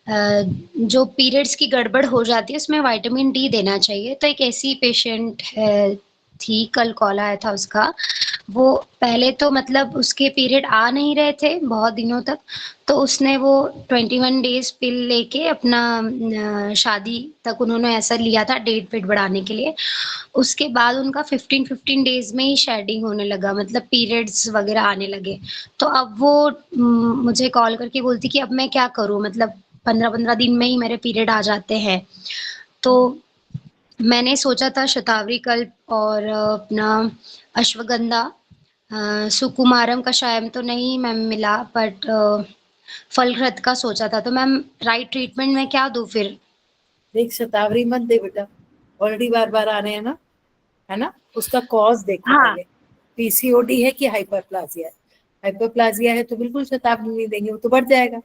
जो पीरियड्स की गड़बड़ हो जाती है उसमें विटामिन डी देना चाहिए, तो एक ऐसी पेशेंट है थी, कल कॉल आया था उसका। वो पहले तो मतलब उसके पीरियड आ नहीं रहे थे बहुत दिनों तक, तो उसने वो 21 डेज पिल लेके अपना शादी तक उन्होंने ऐसा लिया था डेट वेट बढ़ाने के लिए। उसके बाद उनका 15 डेज में ही शेडिंग होने लगा, मतलब पीरियड्स वगैरह आने लगे। तो अब वो मुझे कॉल करके बोलती कि अब मैं क्या करूँ, मतलब 15-15 दिन में ही मेरे पीरियड आ जाते हैं। तो मैंने सोचा था शतावरी कल्प और अपना अश्वगंधा, सुकुमारम कषायम तो नहीं मैम मिला, बट फलघृत का सोचा था। तो मैम राइट ट्रीटमेंट में क्या दूँ फिर? देख, शतावरी मत दे बेटा, ऑलरेडी बार बार आ रहे हैं ना, है ना। उसका कॉज देखो हाँ। पहले, पीसीओडी है कि हाइपरप्लाजिया है। हाइपरप्लाजिया है तो बिल्कुल शतावरी नहीं देंगे, वो तो बढ़ जाएगा,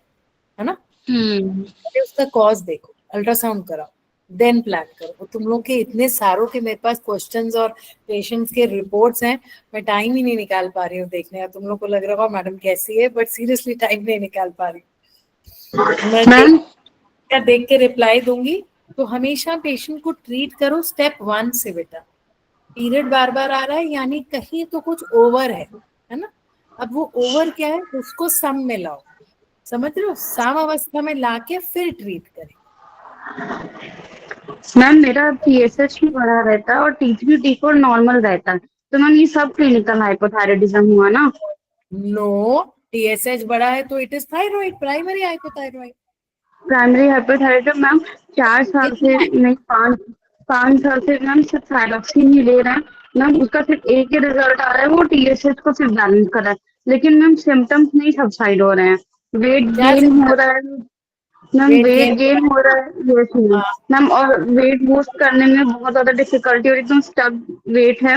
है ना। पहले उसका कॉज देखो, अल्ट्रासाउंड कराओ, देन प्लान करो। तुम लोग के इतने सारों के मेरे पास क्वेश्चंस और पेशेंट्स के रिपोर्ट्स हैं, मैं टाइम ही नहीं निकाल पा रही हूँ देखने का। तुम लोग को लग रहा होगा मैडम कैसी है, बट सीरियसली टाइम नहीं निकाल पा रही हूँ। मैं देख के रिप्लाई दूंगी। तो हमेशा पेशेंट को ट्रीट करो स्टेप 1 से बेटा। पीरियड बार बार आ रहा है यानी कहीं तो कुछ ओवर है ना। अब वो ओवर क्या है, उसको सम में लाओ, समझ रहे हो, सम अवस्था में लाके फिर ट्रीट करें। मैम मेरा TSH भी बढ़ा रहता है और T3 T4 नॉर्मल रहता है, तो मैम ये सब क्लिनिकल हाइपोथायराइडिज्म हुआ ना। नो, TSH बड़ा है तो it is thyroid, primary hypothyroid. Primary hypothyroidism ma'am 4 साल से नहीं 5 साल से मैम सिर्फ थायरॉक्सिन ही ले रहे हैं मैम, उसका सिर्फ एक ही रिजल्ट आ रहा है, वो TSH को सिर्फ बैलेंस कर रहा है, लेकिन मैम सिम्टम्स नहीं सबसाइड हो रहे हैं, वेट क्या गेन हो रहा है मैम, वेट गेन हो रहा है। यस मैम, मैम और वेट लूज करने में बहुत ज्यादा डिफिकल्टी और एकदम स्टक वेट है,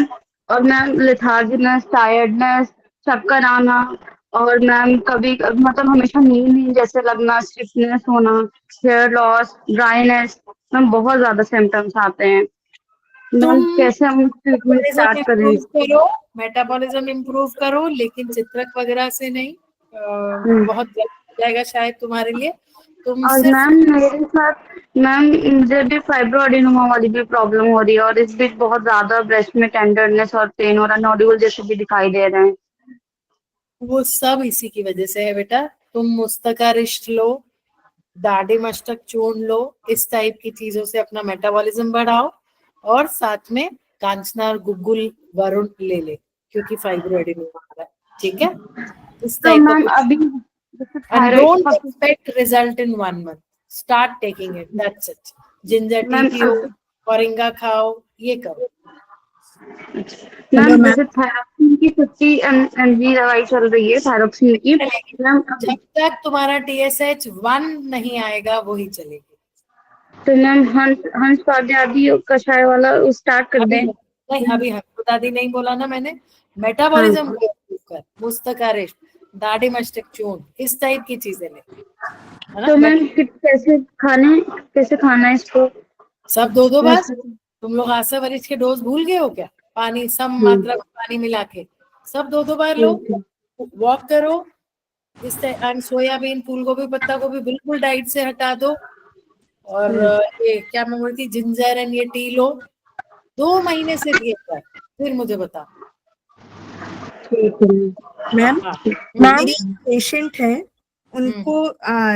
और मैम लेथार्जीनेस, टायर्डनेस, चक्कर आना, और मैम कभी मतलब हमेशा नींद नींद जैसे लगना, स्टिफनेस होना, हेयर लॉस, ड्राइनेस, मैम बहुत ज्यादा सिम्टम्स आते हैं। मैम तुम कैसे हम ट्रीटमेंट स्टार्ट करें? इम्प्रूव करो, मेटाबॉलिज्म इम्प्रूव करो, लेकिन चित्रक वगैरह से नहीं। बहुत गलत हो जाएगा शायद तुम्हारे लिए। तुम और सिर्फ मैम मेरे साथ मैम मुझे भी फाइब्रोएडेनोमा वाली भी प्रॉब्लम हो रही है, और इस बीच बहुत ज्यादा ब्रेस्ट में टेंडरनेस और पेन हो रहा है, नोड्यूल जैसे भी दिखाई दे रहे हैं। वो सब इसी की वजह से है बेटा। तुम मुस्तकारिष्ट लो, दाढ़ी मस्तक चूर्ण लो, इस टाइप की चीजों से अपना मेटाबॉलिज्म बढ़ाओ, और साथ में कांचना और गुग्गुल वरुण ले क्योंकि फाइब्रोएडेनोमा आ रहा है, ठीक है। इस तो टाइप मैम का, अभी जैसे and thyroid don't expect result in 1 month. Start taking it, that's it. Ginger tea ma'am पियो, मोरिंगा खाओ, ये करो। मैम जैसे थायरोक्सिन की 50 mg दवाई चल रही है थायरोक्सिन की मैम, जब तक तुम्हारा TSH 1 नहीं आएगा वही चलेगी। तो मैम हंस पाद्यादी कषाय वाला स्टार्ट कर अभी दें? नहीं, अभी दादी नहीं बोला ना मैंने। हाँ। मेटाबॉलिज्म को improve कर, मुस्तकारिष्ट, दाढ़ी मस्तिष्क चूर्ण, इस टाइप की चीजें ले, है ना। तो मैम कैसे खाना है इसको? सब 2-2 बार। तुम लोग आशा वरिष्ठ के डोज भूल गए हो क्या? पानी सम मात्रा में पानी मिला के सब 2-2 बार लो। वॉक करो, इस सोयाबीन, फूल गोभी, पत्ता गोभी बिल्कुल डाइट से हटा दो। और ये क्या मैं बोलती, जिंजर एंड ये टी लो, 2 महीने से ये कर, फिर मुझे बता। मैम हाँ, मेरी पेशेंट है, उनको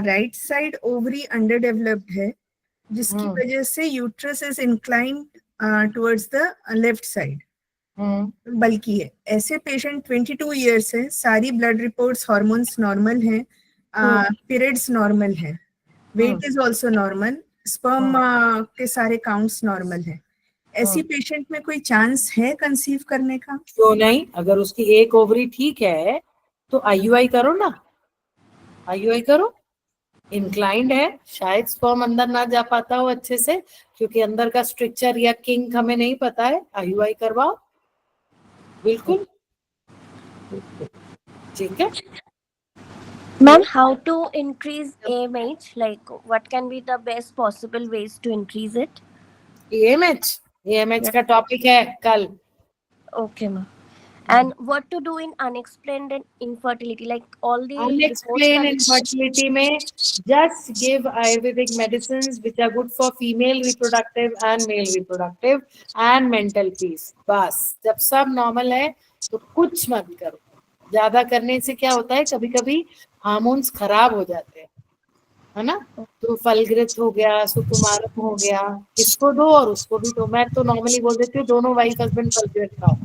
right side ovary under developed है, जिसकी वजह से uterus is inclined towards the left side, बल्कि है। ऐसे पेशेंट 22 इयर्स है, सारी ब्लड रिपोर्ट्स, हार्मोन्स नॉर्मल है, पीरियड्स नॉर्मल है, weight is also normal, sperm के सारे काउंट्स नॉर्मल है। ऐसी पेशेंट में कोई चांस है कंसीव करने का? क्यों नहीं, अगर उसकी एक ओवरी ठीक है तो IUI करो ना, IUI करो। इंक्लाइंड है, शायद स्पर्म अंदर ना जा पाता हो अच्छे से, क्योंकि अंदर का स्ट्रक्चर या किंक हमें नहीं पता है। IUI करवाओ, बिल्कुल ठीक है। Ma'am, how to increase AMH? Like, what can be the best possible ways to increase it? AMH का टॉपिक है कल। Okay, ma'am. And what to do in unexplained infertility, like all the reports Unexplained are infertility में just give Ayurvedic medicines which are good for female reproductive and male reproductive and mental peace. बस जब सब नॉर्मल है तो कुछ मत करो. ज्यादा करने से क्या होता है, कभी कभी हार्मोन्स खराब हो जाते हैं, है ना. तो फलग्रित हो गया, सुकुमारम हो गया, इसको दो और उसको भी दो. मैं तो नॉर्मली बोल देती हूँ दोनों वाइफ हस्बैंड फलग्रित खाओ,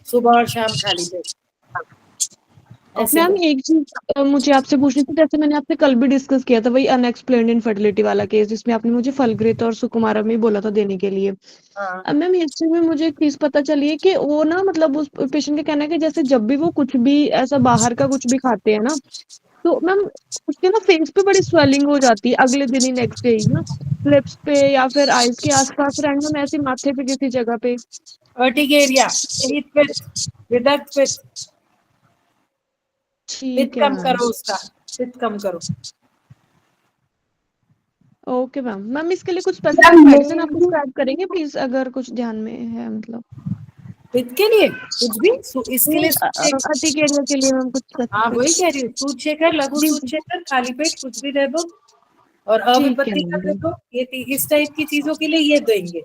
सुबह और शाम खाली पेट. ऐसे मैम एक चीज मुझे आपसे पूछनी थी, जैसे मैंने आपसे कल भी डिस्कस किया था वही अनएक्सप्लेन्ड इनफर्टिलिटी वाला केस, जिसमें आपने मुझे फलग्रित और सुकुमारम ही बोला था देने के लिए. हाँ. अब मैम हिस्ट्री में मुझे एक चीज पता चली है कि वो ना मतलब उस पेशेंट का कहना है कि जैसे जब भी वो कुछ भी ऐसा बाहर का कुछ भी खाते हैं ना, तो मैम उसके ना फेस पे बड़ी स्वेलिंग हो जाती है अगले दिन ही, नेक्स्ट डे ही ना, लिप्स पे या फिर आईज के आसपास, रैंडम ऐसे माथे पे किसी जगह पे. अर्टिकेरिया, शीत पित्त, विदग्ध पित्त. ठीक पित्त है कम मैम. करो उसका, पित्त कम करो. Okay ma'am. मैम इसके लिए कुछ स्पेसिफिक मेडिसिन आप प्रिस्क्राइब करेंगे प्लीज, अगर कुछ ध्यान में है मतलब. पित्त के लिए कुछ भी, इसके लिए अर्टिकेरिया के लिए मैम कुछ हाँ specific? वही कह रही हूँ, सूत शेखर, लघु जी, सूत शेखर, खाली पेट कुछ भी दे दो और ठीक है अविपत्ति का दे मैम. दो. ये इस टाइप की चीजों के लिए ये देंगे.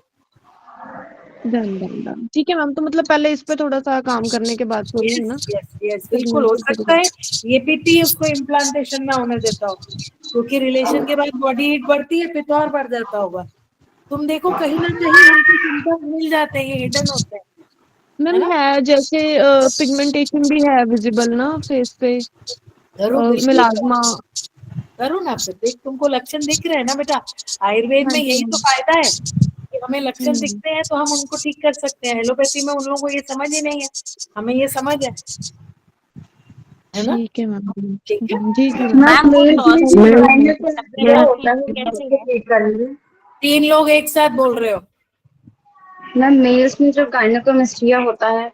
डन. ठीक है मैम, तो मतलब पहले इस पे थोड़ा सा काम करने के बाद सॉरी है ना. यस बिल्कुल हो सकता है ये पित्त ही उसको इम्प्लांटेशन ना होने देता हो, क्योंकि रिलेशन के बाद बॉडी हीट बढ़ती है, पित्त और बढ़ जाता होगा. तुम देखो कहीं ना कहीं हमको सिम्टम्स मिल जाते हैं, ये हिडन होते हैं. मैम है जैसे पिगमेंटेशन भी है विजिबल ना फेस पे, करो बिल्कुल मिलाज्मा. करो ना. फिर देख तुमको लक्षण दिख रहे हैं ना बेटा, आयुर्वेद में यही तो फायदा है कि हमें लक्षण दिखते हैं तो हम उनको ठीक कर सकते हैं. एलोपैथी में उन लोगों को ये समझ ही नहीं है, हमें ये समझ है ना. ठीक है मैम. ठीक है. जी जी मैम मैम. 3 लोग एक साथ बोल रहे हो. मैम मेल्स में जो गायनेकोमेस्ट्रिया होता है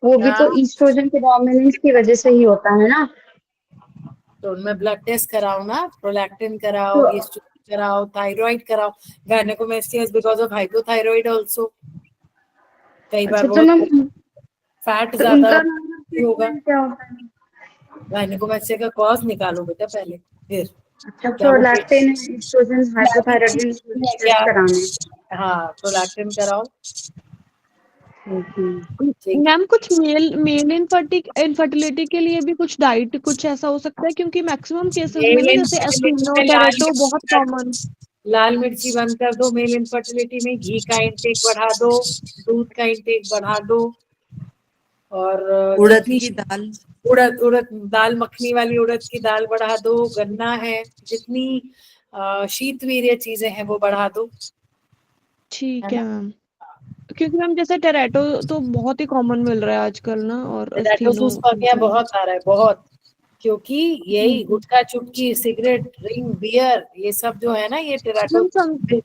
वो भी तो हाँ. ईस्ट्रोजन के डोमिनेंस की वजह से ही होता है ना. तो उनमें ब्लड टेस्ट कराओ ना, प्रोलैक्टिन कराओ, तो एस्ट्रोजन कराओ, थायराइड कराओ. Gynaecomastia is because of hypothyroid also. कई बार अच्छा तो मैम फैट तो ज्यादा इनका होगा. क्या होता है? गायनेकोमेस्टिया का कॉज निकालो बेटा पहले, फिर अच्छा क्या वो प्रोलैक्टिन, ईस्ट्रोजन, हाइपोथायराइडिन टेस्ट कराने. हाँ प्रोलैक्टिन कराओ. ठीक. मैम कुछ मेल इनफर्टिलिटी के लिए भी कुछ डाइट कुछ ऐसा हो सकता है, क्योंकि मैक्सिमम केसेस में ना जैसे एस्टिनो टेरेटो बहुत कॉमन. लाल मिर्ची बंद कर दो. मेल इनफर्टिलिटी में घी का इंटेक बढ़ा दो, दूध का इंटेक बढ़ा दो, और उड़द की दाल, उड़द दाल मखनी वाली उड़द की दाल बढ़ा दो. गन्ना है, जितनी शीतवीर्य चीजें हैं वो बढ़ा दो. ठीक है मैम. क्योंकि मैम जैसे टेरेटो तो बहुत ही कॉमन मिल रहा है आजकल ना, और टेरेटोसूस्पर्मिया बहुत आ रहा है, बहुत. क्योंकि यही गुटखा, चुटकी, सिगरेट, ड्रिंक, बियर, ये सब जो है ना ये टेरेटो.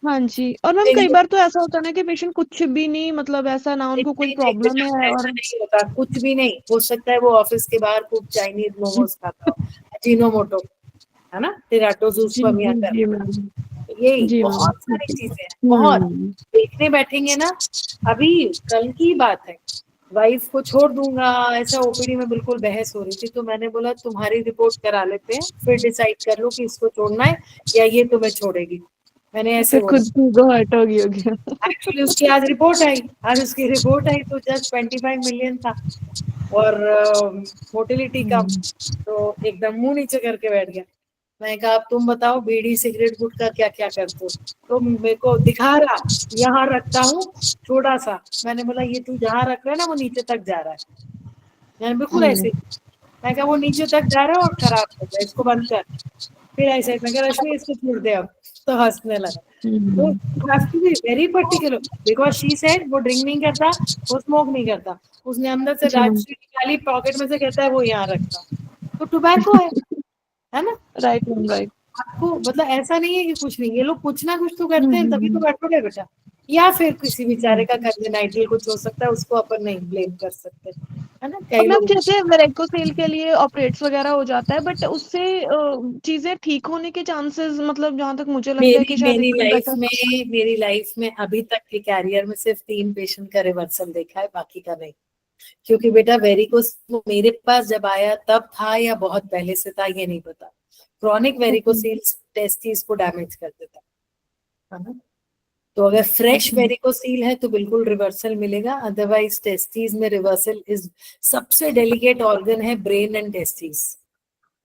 हाँ जी. और मैम कई बार तो ऐसा होता है ना कि पेशेंट कुछ भी नहीं, मतलब ऐसा ना उनको कोई प्रॉब्लम है और नहीं होता, कुछ भी नहीं हो सकता है. वो ऑफिस के बाहर खूब चाइनीज मोमोज खाता हो, अजीनोमोटो, है ना, टेरेटोसूस्पर्मिया कर. यही बहुत सारी चीजें हैं, बहुत. देखने बैठेंगे ना, अभी कल की बात है, वाइफ को छोड़ दूंगा ऐसा ओपीडी में बिल्कुल बहस हो रही थी. तो मैंने बोला तुम्हारी रिपोर्ट करा लेते हैं, फिर डिसाइड कर लो कि इसको छोड़ना है या ये तुम्हें छोड़ेगी. मैंने ऐसे खुद को हर्ट हो गया. एक्चुअली उसकी आज रिपोर्ट आई, तो जस्ट 25 मिलियन था और मोटिलिटी कम. तो एकदम मुंह नीचे करके बैठ गया. मैंने कहा अब तुम बताओ बीड़ी सिगरेट गुटखा क्या क्या करते हो. तो मेरे को दिखा रहा, यहाँ रखता हूँ थोड़ा सा. मैंने बोला ये तू जहाँ रख रहा है ना वो नीचे तक जा रहा है. मैंने बिल्कुल ऐसे, मैं कहा वो नीचे तक जा रहा है और खराब हो गया, इसको बंद कर. फिर ऐसे मैं कहा रश्मि इसको छोड़ दे अब. तो हंसने लगा. तो very particular, because she said वो ड्रिंक नहीं करता, वो स्मोक नहीं करता. उसने अंदर से राजश्री निकाली, पॉकेट में से कहता है वो यहाँ रखता. तो टोबैको है ना. राइट. आपको मतलब ऐसा नहीं है कि कुछ नहीं, ये लोग कुछ ना कुछ तो करते हैं, तभी तो बैठोगे बेटा. या फिर किसी बेचारे का कंजेनाइटल कुछ हो सकता है, उसको अपन नहीं ब्लेम कर सकते, है ना. कई लोग जैसे वेरिकोसेल के लिए ऑपरेट्स वगैरह हो जाता है, बट उससे चीजें ठीक होने के चांसेस, मतलब जहाँ तक मुझे लगता है कि शायद मेरी लाइफ में अभी तक के कैरियर में सिर्फ 3 पेशेंट का रिवर्सल देखा है, बाकी का नहीं. क्योंकि बेटा वेरिकोस मेरे पास जब आया तब था या बहुत पहले से था ये नहीं पता। क्रॉनिक वेरिकोसील्स टेस्टिस को डैमेज कर देता है ना। तो अगर फ्रेश वेरिकोसील है तो बिल्कुल रिवर्सल मिलेगा, अदरवाइज टेस्टिस में रिवर्सल इज सबसे डेलिकेट ऑर्गन है ब्रेन एंड टेस्टिस,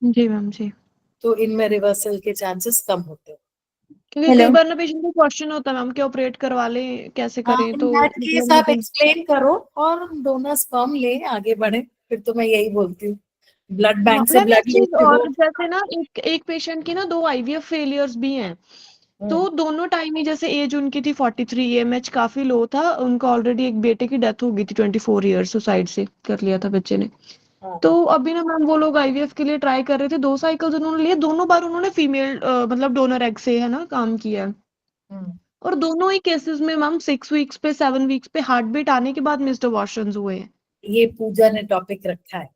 जी मैम जी। तो इनमें रिवर्सल के चांसेस कम होते हैं। क्योंकि कई बार ना पेशेंट को क्वेश्चन होता है मैम कि ऑपरेट करवा लें कैसे हाँ, करें, इन तो दैट केस आप एक्सप्लेन करो और डोनर स्पर्म ले आगे बढ़े, फिर तो मैं यही बोलती हूँ ब्लड बैंक से मैम ब्लड एक चीज लेते और, हो। जैसे ना एक पेशेंट की ना 2 आईवीएफ फेलियर्स भी हैं, तो दोनों टाइम ही, जैसे एज उनकी थी 43, एएमएच काफी लो था उनका, ऑलरेडी एक बेटे की डेथ हो गई थी 24 ईयर्स, सुसाइड से कर लिया था बच्चे ने। तो अभी ना मैम वो लोग आईवीएफ के लिए ट्राई कर रहे थे, 2 साइकिल्स उन्होंने लिए, दोनों बार उन्होंने फीमेल मतलब डोनर एग से है ना काम किया है, और दोनों ही केसेस में मैम 6 वीक्स पे 7 वीक्स पे हार्ट बीट आने के बाद मिस्ड अबॉर्शंस हुए हैं। ये पूजा ने टॉपिक रखा है,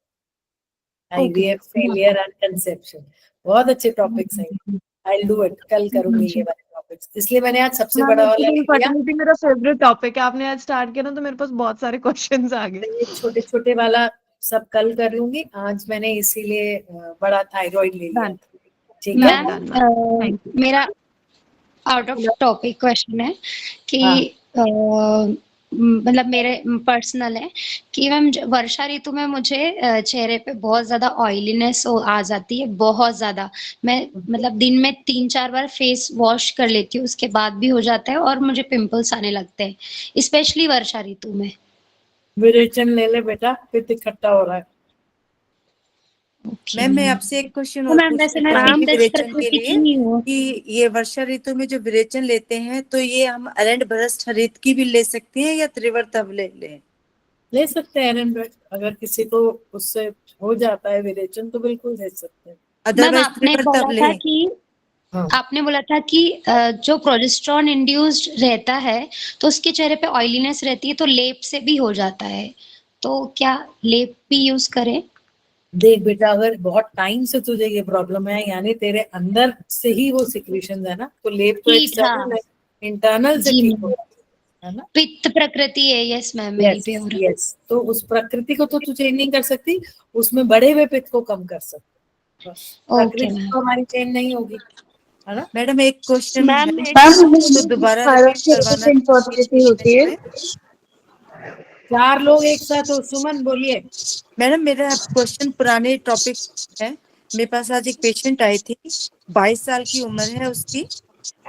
आईवीएफ फेलियर एंड कंसेप्शन, बहुत अच्छे टॉपिक्स हैं। आई डू इट, कल करूंगी ये वाले टॉपिक्स, इसलिए मैंने आज सबसे मैम बड़ा वाला एक्चुअली ले लिया। फर्टिलिटी मेरा फेवरेट टॉपिक है, आपने आज स्टार्ट किया ना तो मेरे पास बहुत सारे क्वेश्चंस आ गए। ये छोटे छोटे वाला सब कल कर लूंगी, आज मैंने इसीलिए बड़ा थायराइड ले लिया Done. था। ठीक है, मैम मेरा आउट ऑफ टॉपिक क्वेश्चन है कि मतलब मेरे पर्सनल है कि मैम वर्षा ऋतु में मुझे चेहरे पे बहुत ज्यादा ऑयलीनेस आ जाती है, बहुत ज्यादा। मैं मतलब दिन में 3-4 बार फेस वॉश कर लेती हूँ, उसके बाद भी हो जाता है और मुझे पिंपल्स आने लगते हैं, स्पेशली वर्षा ऋतु में। विरेचन ले ले बेटा, पित्त इकट्ठा हो रहा है। Okay, मैम मैं आपसे एक क्वेश्चन तो और मैम वैसे मैं पूछना चाहूंगी पित्त विरेचन के प्रकृति लिए की ही हूँ। कि ये वर्षा ऋतु में जो विरेचन लेते हैं तो ये हम अरंड भ्रष्ट हरित की भी ले सकते हैं या त्रिवर्तव ले सकते हैं एरन ब्रेड, अगर किसी को उससे हो जाता है विरेचन तो बिल्कुल ले सकते हैं। मैम अदरवाइज आपने त्रिवर्तव बोला ले। था कि आपने बोला था कि जो प्रोजेस्टेरॉन इंड्यूस्ड रहता है तो उसके चेहरे पे ऑयलीनेस रहती है, तो लेप से भी हो जाता है, तो क्या लेप भी यूज करें? देख बेटा, अगर बहुत टाइम से तुझे ये प्रॉब्लम है, यानी तेरे अंदर से ही वो सिक्रीशन है ना, तो लेप तो हीट, एक्सटर्नल हाँ। है, इंटरनल से जी ठीक मैम, हो जाता है ना। पित्त प्रकृति है, यस मैम मेरी यस प्योर। यस, तो उस प्रकृति को तो तू चेंज नहीं कर सकती, उसमें बढ़े हुए पित्त को कम कर सकती, बस ओके प्रकृति मैम। तो हमारी चेंज नहीं होगी, है ना। मैडम एक क्वेश्चन है मैम तो दोबारा रिपीट करवाना इम्पोर्टेंट होती है। 4 लोग एक साथ हो, सुमन बोलिए। मैडम मेरा क्वेश्चन पुराने टॉपिक है। मेरे पास आज एक पेशेंट आई थी, 22 साल की उम्र है उसकी,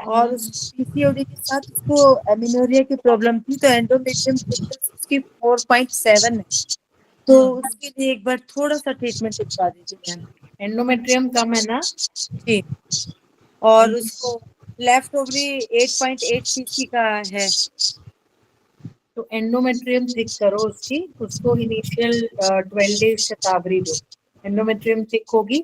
और पीसीओडी के साथ उसको एमिनोरिया की प्रॉब्लम थी, तो एंडोमेट्रियम थिकनेस उसकी 4.7 है, तो उसके लिए एक बार थोड़ा सा ट्रीटमेंट लिखवा दीजिए मैम। एंडोमेट्रियम कम है ना जी, और उसको लेफ्ट ओवरी 8.8 सीसी का है। तो एंडोमेट्रियम थिक करो उसको इनिशियल 12 डेज शतावरी दो, एंडोमेट्रियम थिक होगी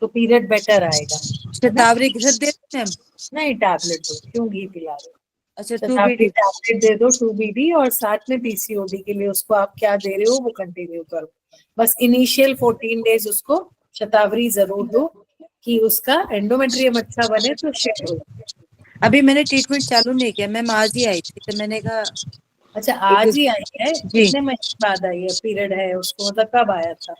तो पीरियड बेटर आएगा। शतावरी घृत दे मैम? नहीं, टैबलेट दो, क्यों घी पिला रहे हो। अच्छा, शतावरी 2BD। टैबलेट दे दो 2BD, और साथ में पीसीओडी के लिए उसको आप क्या दे रहे हो वो कंटिन्यू करो, बस इनिशियल 14 डेज उसको शतावरी जरूर दो कि उसका एंडोमेट्रियम अच्छा बने तो शिफ्ट हो। अभी मैंने ट्रीटमेंट चालू नहीं किया मैम, आज ही आई थी, तो मैंने कहा। अच्छा, आज ही आई है? कितने महीने बाद आई है? पीरियड है उसको, मतलब कब आया था?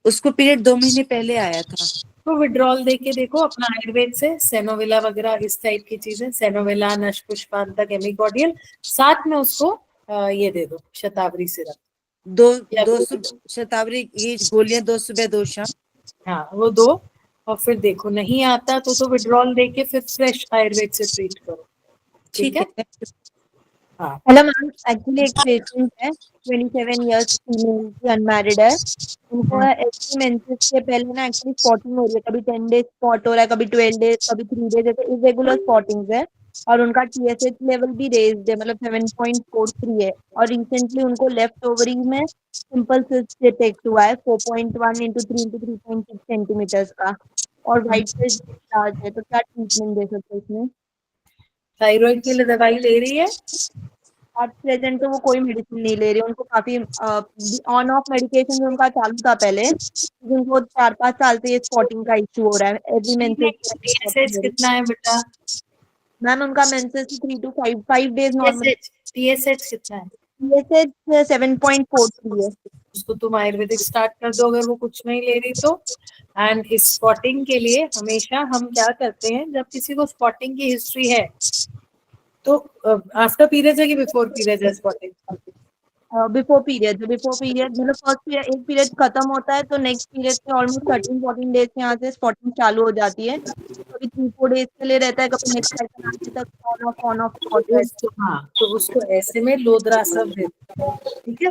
उसको पीरियड 2 महीने पहले आया था। तो विड्रॉल देके देखो अपना आयुर्वेद से, सेनोविला वगैरह इस टाइप की चीजें, सेनोविला, नशपुष्पांता, केमिकॉर्डियल, साथ में उसको ये दे दो शतावरी सिरप, दो शतावरी की गोलियां, 2 सुबह 2 शाम। हाँ वो दो, और फिर देखो नहीं आता तो विड्रॉल देके फिर फ्रेश आयुर्वेद से ट्रीट करो, ठीक है। हाँ, हेलो मैम, एक्चुअली एक पेशेंट है 27 इयर्स फीमेल की, अनमैरिड है। उनको एचपी मेंसेस के पहले ना एक्चुअली स्पॉटिंग हो रही है, कभी 10 डेज स्पॉट हो रहा है, कभी 12 डेज, कभी 3 डेज, ऐसे इरेगुलर स्पॉटिंग्स है, और उनका टीएसएच लेवल भी रेज्ड है, मतलब 7.43 है, और रिसेंटली उनको लेफ्ट ओवरी में सिंपल सिस्ट डिटेक्ट हुआ है 4.1 × 3 × 3.6 सेंटीमीटर्स का, और व्हाइट सिस्ट लार्ज है, तो क्या ट्रीटमेंट दे सकते हैं इसमें? थायराइड के लिए दवाई ले रही है? एट प्रेजेंट तो वो कोई मेडिसिन नहीं ले रही, उनको काफी ऑन ऑफ मेडिकेशन उनका चालू था पहले, लेकिन उनको 4-5 साल से ये स्पॉटिंग का इशू हो रहा है एवरी मेंसेस। टीएसएच कितना है बेटा? मैम उनका menses 3 to 5 days normal. TSH कितना है? टीएसएच 7.43 है। उसको तुम आयुर्वेदिक स्टार्ट कर दो अगर वो कुछ नहीं ले रही तो। एंड इस स्पॉटिंग के लिए हमेशा हम क्या करते हैं, जब किसी को स्पॉटिंग की हिस्ट्री है तो आफ्टर पीरियड है कि बिफोर पीरियड है स्पॉटिंग? बिफोर पीरियड मतलब फर्स्ट पीरियड, एक पीरियड खत्म होता है तो नेक्स्ट पीरियड से ऑलमोस्ट 13-14 डेज के यहाँ से स्पॉटिंग चालू हो जाती है। कभी 3-4 डेज के लिए रहता है, कभी नेक्स्ट साइकिल आने तक ऑन ऑफ रहता है। हाँ, तो उसको ऐसे में लोद्रासव दे दो, ठीक है।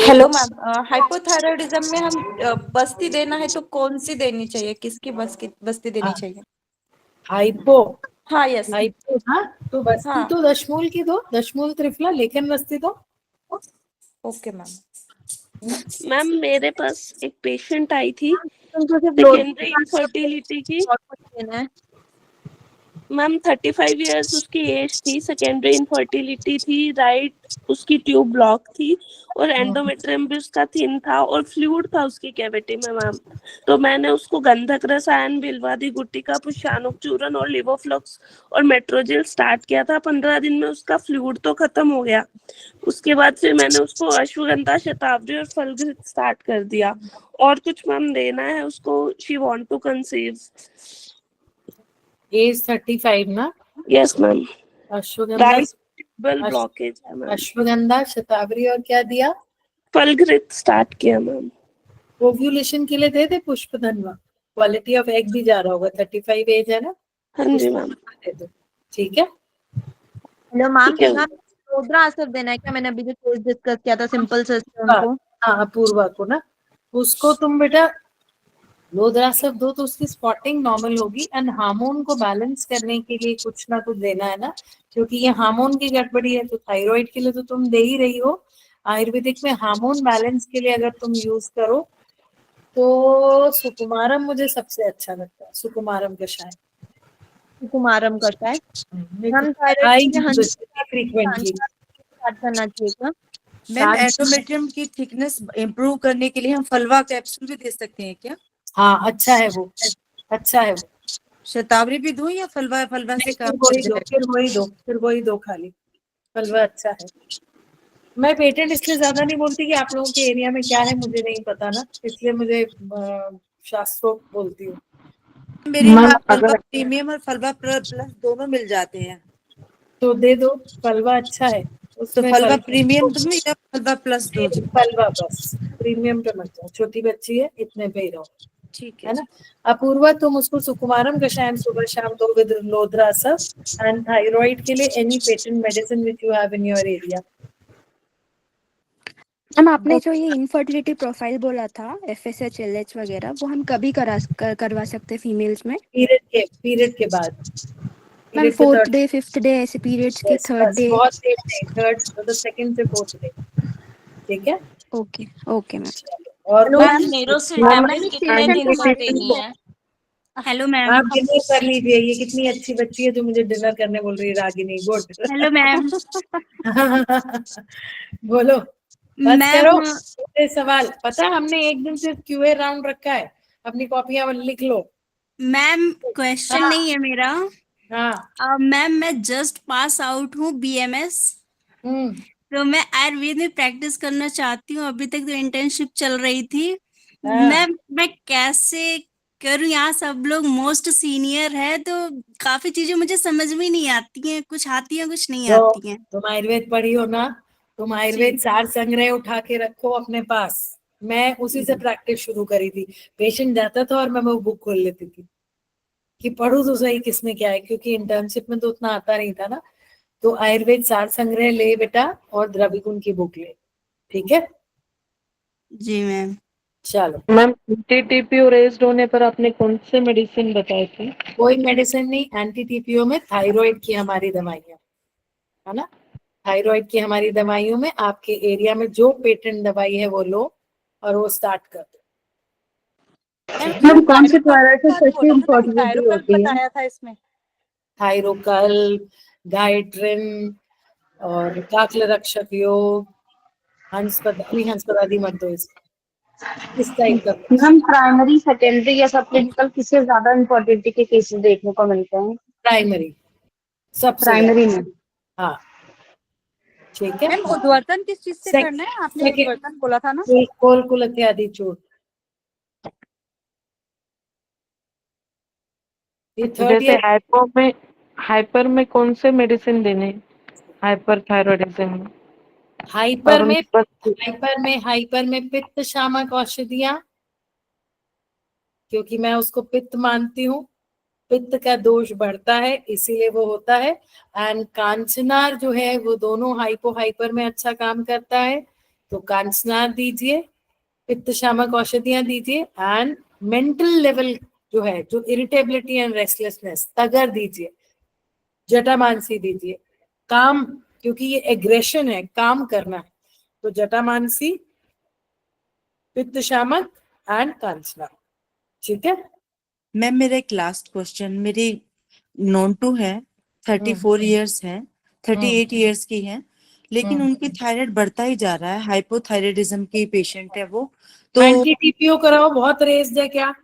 हेलो मैम, हाइपोथायराइडिज्म में हम बस्ती देना है तो कौन सी देनी चाहिए, किसकी बस्ती देनी चाहिए? हाइपो, हाँ यस। हाइपो, हाँ तो बस्ती हाँ। तो दशमूल की दो, दशमूल त्रिफला, लेकिन बस्ती दो। Okay ma'am. मैम मेरे पास एक पेशेंट आई थी उनको सिर्फ सेकेंडरी इनफर्टिलिटी की। और कुछ देना है? मैम 35 इयर्स उसकी एज थी, सेकेंडरी इनफर्टिलिटी थी, राइट उसकी ट्यूब ब्लॉक थी और एंडोमेट्रियम भी उसका थिन था और फ्लूइड था उसकी कैविटी में मैम। तो मैंने उसको गंधक रसायन, बिल्वादी गुट्टिका, पुष्पानुक चूर्ण और लिवोफ्लॉक्स और मेट्रोजिल स्टार्ट किया था। 15 दिन में उसका फ्लूइड तो खत्म हो गया। उसके बाद फिर मैंने उसको अश्वगंधा, शतावरी और फलघृत स्टार्ट कर दिया। और कुछ मैम देना है उसको, she want to conceive. Age 35 ना? Yes ma'am. अश्वगंधा, ब्लॉकेज है मैम। अश्वगंधा, शतावरी और क्या दिया? फलघृत स्टार्ट किया मैम। ओव्यूलेशन के लिए दे दे पुष्पधनवा, क्वालिटी ऑफ एग भी जा रहा होगा, 35 एज है ना? हाँ जी मैम। दे दो, ठीक है। हेलो मैम, ठीक है। लोद्रासव देना है क्या? मैंने अभी जो कोर्स डिस्कस किया था सिंपल सिस्टम को। हाँ, अपूर्वा को ना, उसको तुम बेटा लोद्रासव दो तो उसकी स्पॉटिंग नॉर्मल होगी। एंड हार्मोन को बैलेंस करने के लिए कुछ ना कुछ देना है ना, क्योंकि ये हार्मोन की गड़बड़ी है। तो थायराइड के लिए तो तुम दे ही रही हो, आयुर्वेदिक में हार्मोन बैलेंस के लिए अगर तुम यूज करो तो सुकुमारम मुझे सबसे अच्छा लगता है, सुकुमारम कषाय। कुमारम करता है फ्रीक्वेंटली स्टार्ट करना चाहिए क्या? मैम एंडोमेट्रियम की थिकनेस इंप्रूव करने के लिए हम फलवा कैप्सूल भी दे सकते हैं क्या? हाँ, अच्छा है वो, अच्छा है वो। शतावरी भी दूं या फलवा से काम फिर वही दो खाली, फलवा अच्छा है। मैं पेटेंट इसलिए ज्यादा नहीं बोलती कि आप लोगों के एरिया में क्या है मुझे नहीं पता ना, इसलिए मुझे शास्त्रों बोलती हूँ। मेरे यहाँ फलवा प्रीमियम और फलवा प्लस दोनों मिल जाते हैं, तो दे दो, फलवा अच्छा है तो उसमें। फलवा प्रीमियम दूं या फलवा प्लस दूं? फलवा बस, प्रीमियम पे मत जाओ, छोटी बच्ची है, इतने पे ही रहो, ठीक है ना। अपूर्वा तुम उसको सुकुमारम कषायम सुबह शाम दो विद लोद्रासव। एंड थायराइड के लिए any patent medicine which you have in your area. Ma'am आपने जो ये इनफर्टिलिटी प्रोफाइल बोला था FSH LH वगैरह, वो हम कभी करवा सकते हैं फीमेल्स में? पीरियड के बाद, ma'am 4th day 5th day ऐसे पीरियड्स के 3rd डे? बहुत देर नहीं, थर्ड मतलब सेकंड से 4th डे, ठीक है। Okay okay ma'am. और मैम नेरोसिल टैबलेट कितने दिन बाद देनी है? Hello ma'am. आप डिनर कर लीजिए, ये कितनी अच्छी बच्ची है जो मुझे डिनर करने बोल रही है, रागिनी। गुड। Hello ma'am. बोलो, बस मैम करो सवाल। पता है हमने एक दिन सिर्फ QA राउंड रखा है, अपनी कॉपियां लिख लो। मैम क्वेश्चन नहीं है मेरा। हाँ मैम मैं जस्ट पास आउट हूँ BMS, तो मैं आयुर्वेद में प्रैक्टिस करना चाहती हूँ। अभी तक तो इंटर्नशिप चल रही थी। मैम मैं कैसे करूँ? यहाँ सब लोग मोस्ट सीनियर है तो काफी चीजें मुझे समझ में नहीं आती हैं, कुछ आती हैं कुछ नहीं आती हैं। तुम आयुर्वेद पढ़ी हो ना, तुम आयुर्वेद सार संग्रह उठा के रखो अपने पास। मैं उसी से प्रैक्टिस शुरू करी थी। पेशेंट जाता था और मैं वो बुक खोल लेती थी कि पढ़ू तो सही किसने क्या है, क्योंकि इंटर्नशिप में तो उतना आता नहीं था ना। तो आयुर्वेद सार संग्रह ले बेटा और द्रविगुण की बुक ले, ठीक है। जी मैम। चलो मैम TTPO रेज्ड होने पर आपने कौन से मेडिसिन बताए थे? कोई मेडिसिन नहीं, एंटी-TPO में थायराइड की हमारी दवाइयाँ है ना। थायराइड की हमारी दवाइयों में आपके एरिया में जो पेटेंट दवाई है वो लो और वो स्टार्ट कर दो। कौन से थायराइड से सबसे इम्पोर्टेंट होती है? बताया था इसमें थायरोकल, गायट्रिन और काकल रक्षक योग, हंसपदादी मत दो इसको, इस टाइप का। हम प्राइमरी, सेकेंडरी या सब क्लिनिकल किससे ज्यादा इम्पोर्टेंटी के केसेस देखने को मिलते हैं? प्राइमरी सबसे प्राइमरी में। हाँ, ठीक है। मैम उद्वर्तन किस चीज से करना है? आपने उद्वर्तन बोला था ना? कोल कुलत्य आदि चूर्ण। ये थर्ड जैसे ईयर हाइपर में कौन से मेडिसिन देने, हाइपर थायराइडिज्म में? हाइपर में पित्त शामक औषधियां, क्योंकि मैं उसको पित्त मानती हूँ, पित्त का दोष बढ़ता है इसीलिए वो होता है। एंड कांचनार जो है वो दोनों हाइपर में अच्छा काम करता है, तो कांचनार दीजिए, पित्त शामक औषधियां दीजिए। एंड मेंटल लेवल जो है, जो इरिटेबिलिटी एंड रेस्टलेसनेस, तगर दीजिए, जटामानसी दीजिए। काम, क्योंकि ये एग्रेशन है, काम करना है, तो जटामानसी, पित्त शामक एंड कांचना। ठीक है मैम मेरा एक लास्ट क्वेश्चन, मेरी नॉन टू है, 34 इयर्स है, 38 इयर्स की है, लेकिन उनकी थायराइड बढ़ता ही जा रहा है, हाइपोथायराइडिज्म की पेशेंट है वो। तो एंटी टीपीओ कराओ, बहुत रेस्ड है क्या?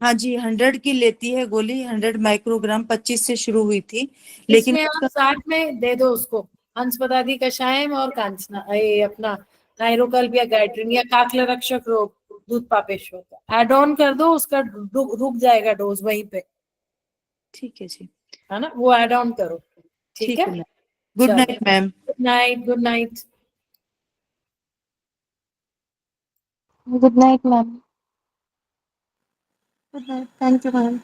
हाँ जी, 100 की लेती है गोली, 100 माइक्रोग्राम, 25 से शुरू हुई थी, लेकिन इसमें आप 60 में दे दो उसको, हंसपदादी कषायम और कांचना, ये अपना थायरोकल्प या गाइट्रिन या काकल रक्षक रोग, दूध पापेश्वर का एड ऑन कर दो, उसका रुक जाएगा डोज वहीं पे। ठीक है जी, है ना, वो एड ऑन करो। ठीक है, good night ma'am. Good night, good night. Good night ma'am. Good night, thank you ma'am.